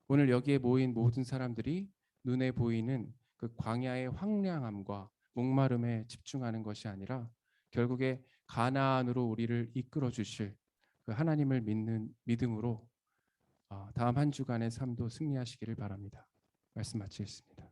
오늘 여기에 모인 모든 사람들이 눈에 보이는 그 광야의 황량함과 목마름에 집중하는 것이 아니라 결국에 가나안으로 우리를 이끌어 주실 그 하나님을 믿는 믿음으로 다음 한 주간의 삶도 승리하시기를 바랍니다. 말씀 마치겠습니다.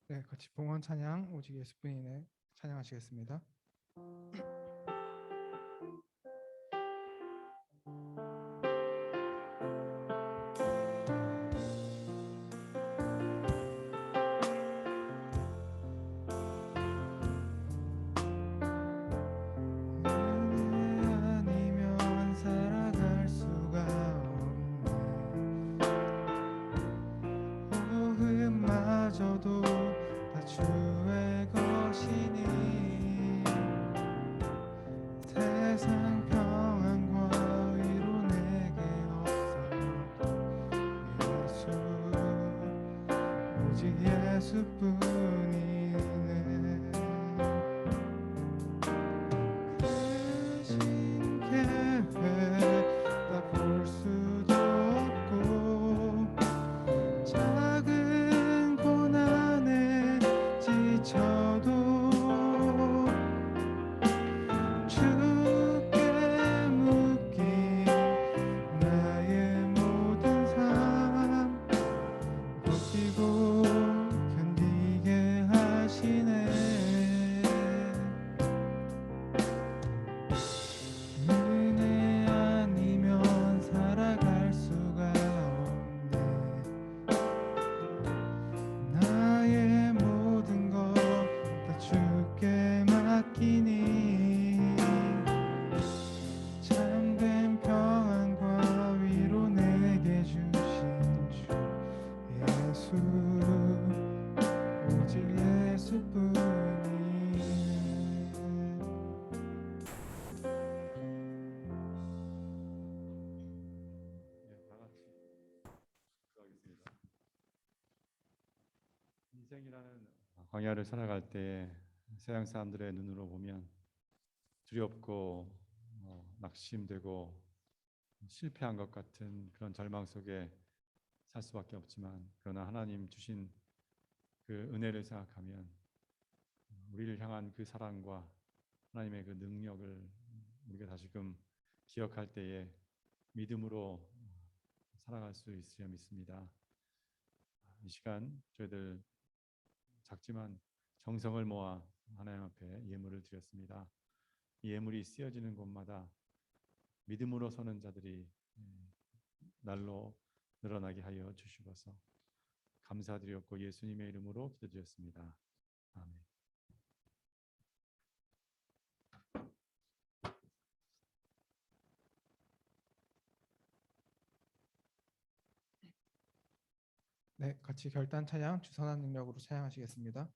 네, 같이 봉헌 찬양 오직 예수뿐이네 찬양하시겠습니다. 아니면 살아갈 수가 없네. 호흡마저도 다 주의 것이니 세상 평안과 위로 내게 없어. 예수 오직 예수뿐이네. 대신 계획 다 볼 수도 없고 작은 고난에 지쳐도 주께 묶인 나의 모든 삶 버티고 견디게 하시네. 은혜 아니면 살아갈 수가 없네. 나의 모든 것 다 주께 맡기니 참된 평안과 위로 내게 주신 주 예수 오직 예수뿐이네. 다 같이 기도하겠습니다. 인생이라는 광야를 살아갈 때 세상 사람들의 눈으로 보면 두렵고 낙심되고 실패한 것 같은 그런 절망 속에 살 수밖에 없지만 그러나 하나님 주신 그 은혜를 생각하면 우리를 향한 그 사랑과 하나님의 그 능력을 우리가 다시금 기억할 때에 믿음으로 살아갈 수 있으려 믿습니다. 이 시간 저희들 작지만 정성을 모아 하나님 앞에 예물을 드렸습니다. 이 예물이 쓰여지는 곳마다 믿음으로 서는 자들이 날로 늘어나게 하여 주시옵소서. 감사드렸고 예수님의 이름으로 기도드렸습니다. 아멘. 네, 같이 결단 찬양 주선한 능력으로 찬양하시겠습니다.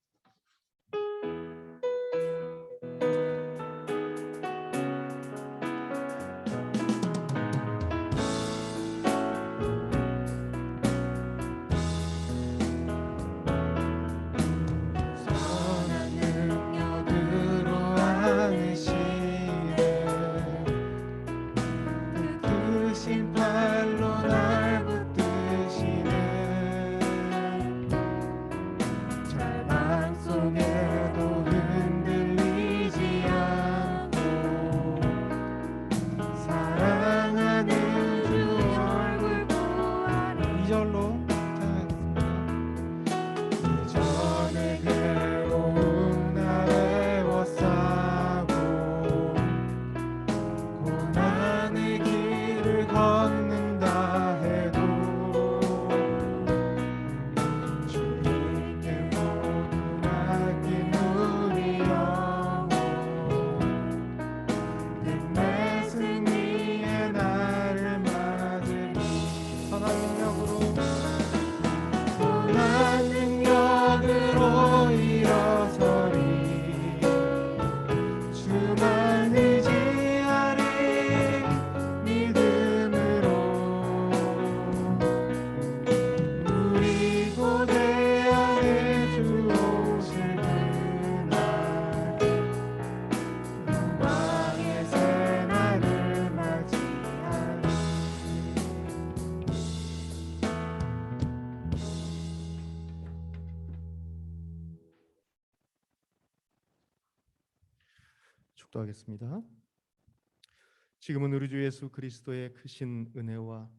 선한 능력으로 안으시네 그 크신 팔로 날 붙드시네 절망 속에도 흔들리지 않고 사랑하는 주 얼굴 보아리 2절로 이전의 괴로움 나 외워싸고 고난의 길을 걷는다 해도 주님께 모두 맡긴 우리 영혼 끝내 승리의 날을 맞으리 선한 능력으로 선한 능력으로 일어서리 주만 의지하리 믿음으로 우리 고대 안에 주 오실 그날 영광의 새날을 맞이하리 축도하겠습니다. 지금은 우리 주 예수 그리스도의 크신 은혜와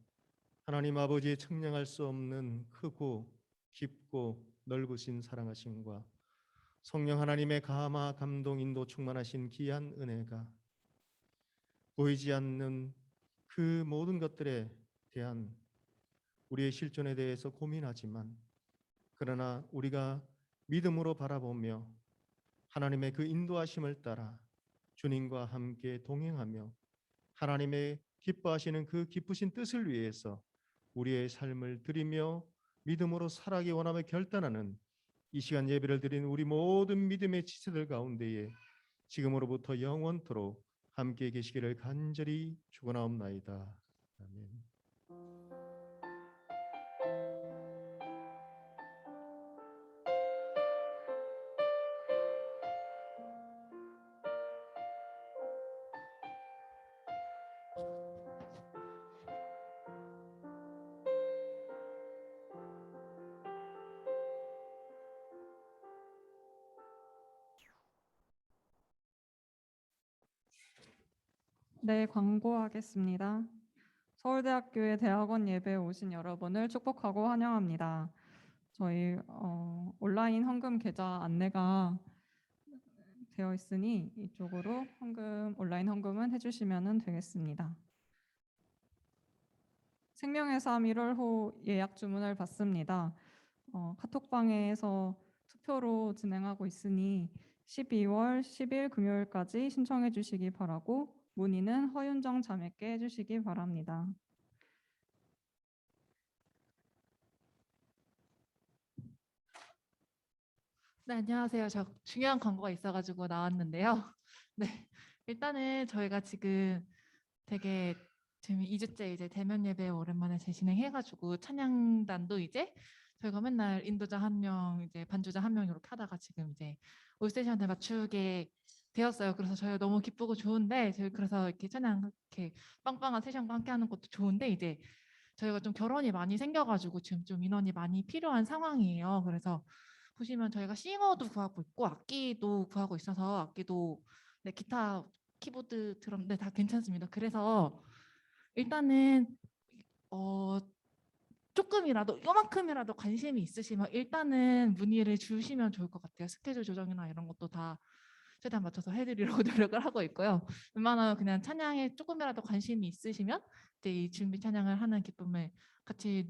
하나님 아버지의 측량할 수 없는 크고 깊고 넓으신 사랑하심과 성령 하나님의 감화 감동 인도 충만하신 귀한 은혜가 보이지 않는 그 모든 것들에 대한 우리의 실존에 대해서 고민하지만 그러나 우리가 믿음으로 바라보며 하나님의 그 인도하심을 따라 주님과 함께 동행하며 하나님의 기뻐하시는 그 기쁘신 뜻을 위해서 우리의 삶을 드리며 믿음으로 살아가기 원하며 결단하는 이 시간 예배를 드리는 우리 모든 믿음의 지체들 가운데에 지금으로부터 영원토록 함께 계시기를 간절히 축원하옵나이다. 아멘. 네, 광고하겠습니다. 서울대학교의 대학원 예배에 오신 여러분을 축복하고 환영합니다. 저희 온라인 헌금 계좌 안내가 되어 있으니 이쪽으로 온라인 헌금은 해주시면 되겠습니다. 생명의 삶 1월호 예약 주문을 받습니다. 카톡방에서 투표로 진행하고 있으니 12월 10일 금요일까지 신청해 주시기 바라고 문의는 허윤정 자매께 해주시기 바랍니다. 네, 안녕하세요. 저 중요한 광고가 있어가지고 나왔는데요. 네, 일단은 저희가 지금 되게 지금 2주째 이제 대면 예배 오랜만에 재진행해가지고 찬양단도 이제 저희가 맨날 인도자 1명, 이제 반주자 1명 이렇게 하다가 지금 이제 올스테이션에 맞추게 되었어요. 그래서 저희가 너무 기쁘고 좋은데 저희 그래서 이렇게 찬양 이렇게 빵빵한 세션과 함께 하는 것도 좋은데 이제 저희가 좀 결혼이 많이 생겨가지고 지금 좀 인원이 많이 필요한 상황이에요. 그래서 보시면 저희가 싱어도 구하고 있고 악기도 구하고 있어서 악기도 네, 기타, 키보드, 드럼 네, 다 괜찮습니다. 그래서 일단은 조금이라도 요만큼이라도 관심이 있으시면 일단은 문의를 주시면 좋을 것 같아요. 스케줄 조정이나 이런 것도 다 최대한 맞춰서 해드리려고 노력을 하고 있고요. 웬만하면 그냥 찬양에 조금이라도 관심이 있으시면 이제 이 준비 찬양을 하는 기쁨을 같이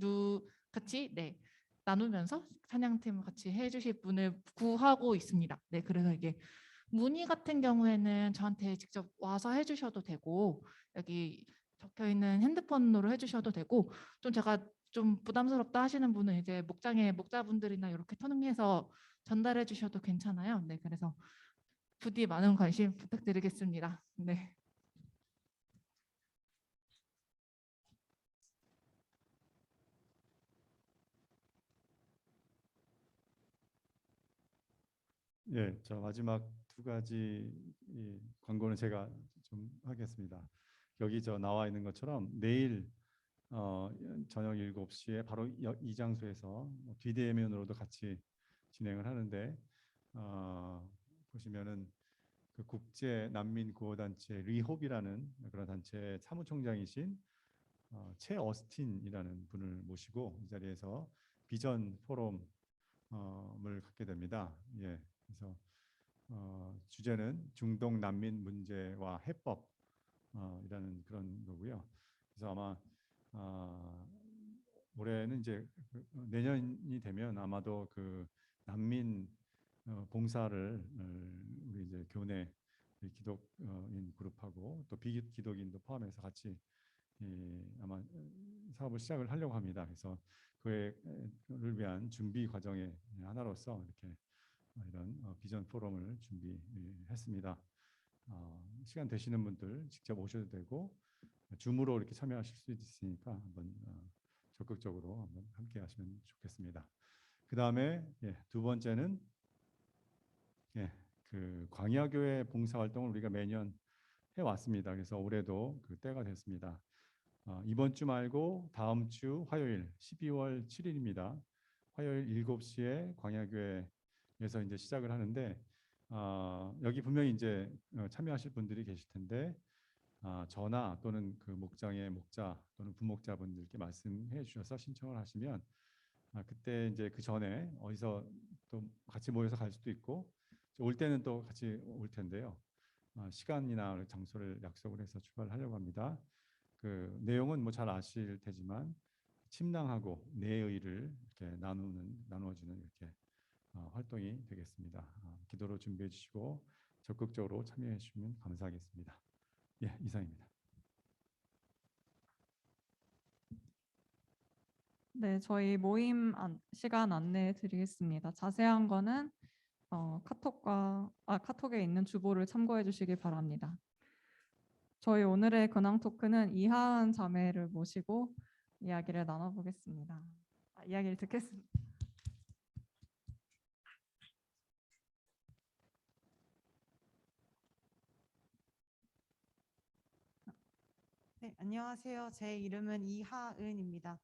네, 나누면서 찬양팀을 같이 해주실 분을 구하고 있습니다. 네, 그래서 이게 문의 같은 경우에는 저한테 직접 와서 해주셔도 되고 여기 적혀 있는 핸드폰으로 해주셔도 되고 좀 제가 좀 부담스럽다 하시는 분은 이제 목자분들이나 이렇게 통해서 전달해 주셔도 괜찮아요. 네, 그래서 부디 많은 관심 부탁드리겠습니다. 네. 예, 저 마지막 두 가지 이 광고는 제가 좀 하겠습니다. 여기 저 나와 있는 것처럼 내일 저녁 7시에 바로 이 장소에서 비대면으로도 같이 진행을 하는데 보시면은 그 국제 난민 구호 단체 리홉이라는 그런 단체 사무총장이신 채 어스틴이라는 분을 모시고 이 자리에서 비전 포럼을 갖게 됩니다. 예, 그래서 주제는 중동 난민 문제와 해법이라는 그런 거고요. 그래서 아마 올해는 이제 내년이 되면 아마도 그 난민 봉사를 우리 이제 교내 기독인 그룹하고 또 비기독인도 포함해서 같이 아마 사업을 시작을 하려고 합니다. 그래서 그를 위한 준비 과정의 하나로서 이렇게 이런 비전 포럼을 준비했습니다. 시간 되시는 분들 직접 오셔도 되고 줌으로 이렇게 참여하실 수 있으니까 한번 적극적으로 한번 함께 하시면 좋겠습니다. 그 다음에 두 번째는 그 광야교회 봉사활동을 우리가 매년 해왔습니다. 그래서 올해도 그 때가 됐습니다. 이번 주 말고 다음 주 화요일 12월 7일입니다. 화요일 7시에 광야교회에서 이제 시작을 하는데 여기 분명히 이제 참여하실 분들이 계실 텐데 전화 또는 그 목장의 목자 또는 부목자분들께 말씀해 주셔서 신청을 하시면 그때 이제 그 전에 어디서 또 같이 모여서 갈 수도 있고 올 때는 또 같이 올 텐데요. 시간이나 장소를 약속을 해서 출발하려고 합니다. 그 내용은 뭐 잘 아실 테지만 침낭하고 내의를 이렇게 나누어주는 이렇게 활동이 되겠습니다. 기도로 준비해 주시고 적극적으로 참여해 주시면 감사하겠습니다. 예, 이상입니다. 네, 저희 모임 시간 안내해 드리겠습니다. 자세한 거는 카톡에 있는 주보를 참고해 주시기 바랍니다. 저희 오늘의 근황 토크는 이하은 자매를 모시고 이야기를 나눠보겠습니다. 이야기를 듣겠습니다. 네, 안녕하세요. 제 이름은 이하은입니다.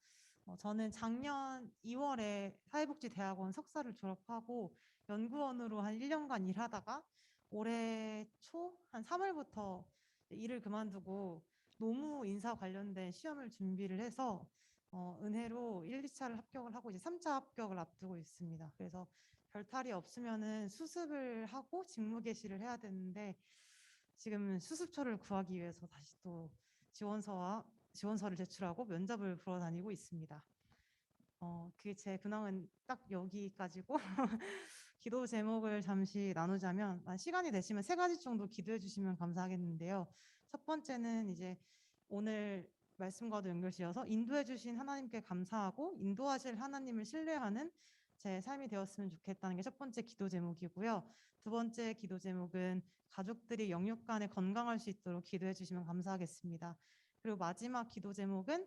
저는 작년 2월에 사회복지대학원 석사를 졸업하고 연구원으로 한 1년간 일하다가 올해 초 한 3월부터 일을 그만두고 노무 인사 관련된 시험을 준비를 해서 은혜로 1, 2차를 합격을 하고 이제 3차 합격을 앞두고 있습니다. 그래서 별탈이 없으면은 수습을 하고 직무 개시를 해야 되는데 지금 수습처를 구하기 위해서 다시 또 지원서를 제출하고 면접을 보러 다니고 있습니다. 그게 제 근황은 딱 여기까지고 기도 제목을 잠시 나누자면 시간이 되시면 3가지 정도 기도해 주시면 감사하겠는데요. 첫 번째는 이제 오늘 말씀과도 연결지어서 인도해 주신 하나님께 감사하고 인도하실 하나님을 신뢰하는 제 삶이 되었으면 좋겠다는 게 첫 번째 기도 제목이고요. 두 번째 기도 제목은 가족들이 영육 간에 건강할 수 있도록 기도해 주시면 감사하겠습니다. 그리고 마지막 기도 제목은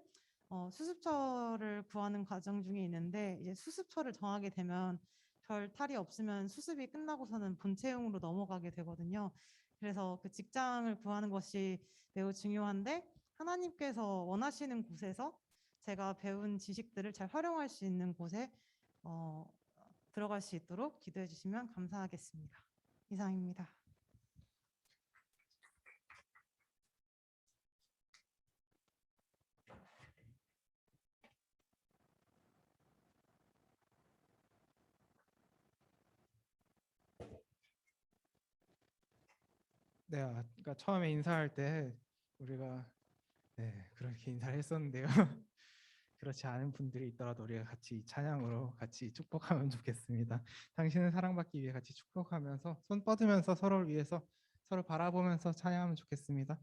수습처를 구하는 과정 중에 있는데 이제 수습처를 정하게 되면 별 탈이 없으면 수습이 끝나고서는 본채용으로 넘어가게 되거든요. 그래서 그 직장을 구하는 것이 매우 중요한데 하나님께서 원하시는 곳에서 제가 배운 지식들을 잘 활용할 수 있는 곳에 들어갈 수 있도록 기도해 주시면 감사하겠습니다. 이상입니다. 네, 그러니까 처음에 인사할 때 우리가 네 그렇게 인사를 했었는데요. 그렇지 않은 분들이 있더라도 우리가 같이 이 찬양으로 같이 축복하면 좋겠습니다. 당신은 사랑받기 위해 같이 축복하면서 손 뻗으면서 서로를 위해서 서로 바라보면서 찬양하면 좋겠습니다.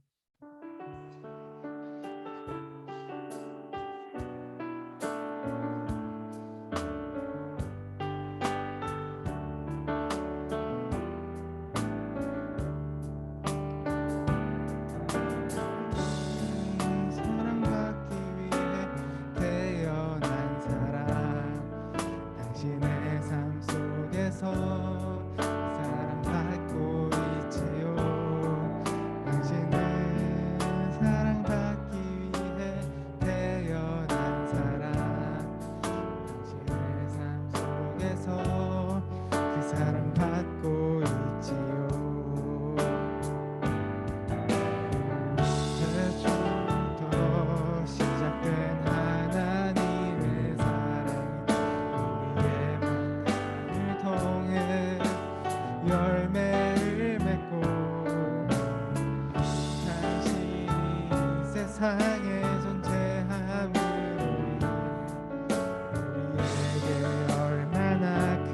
사랑받기 위해 태어난 사람 당신의 삶 속에서 사랑받고 있지요. 당신은 사랑받기 위해 태어난 사람 당신의 삶 속에서 그 사랑받고 있지요. 태초부터 시작된 하나님의 사랑이 우리의 만남을 통해 열매를 맺고 당신이 세상에 존재함으로 우리에게 얼마나 큰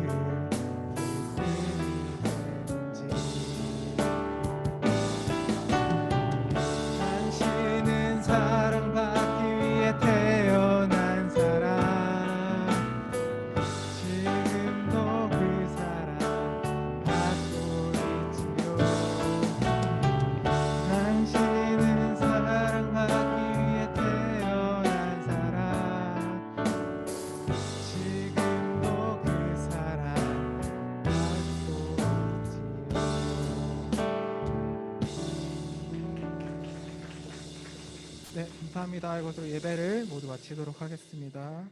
기쁨이 되는지 당신은 사랑받기 위해 태어난 사람 지금도 그 사랑 받고 있지요. 당신은 사랑받기 위해 태어난 사람 지금도 그 사랑 받고 있지요. 네, 감사합니다. 이것으로 예배를 모두 마치도록 하겠습니다.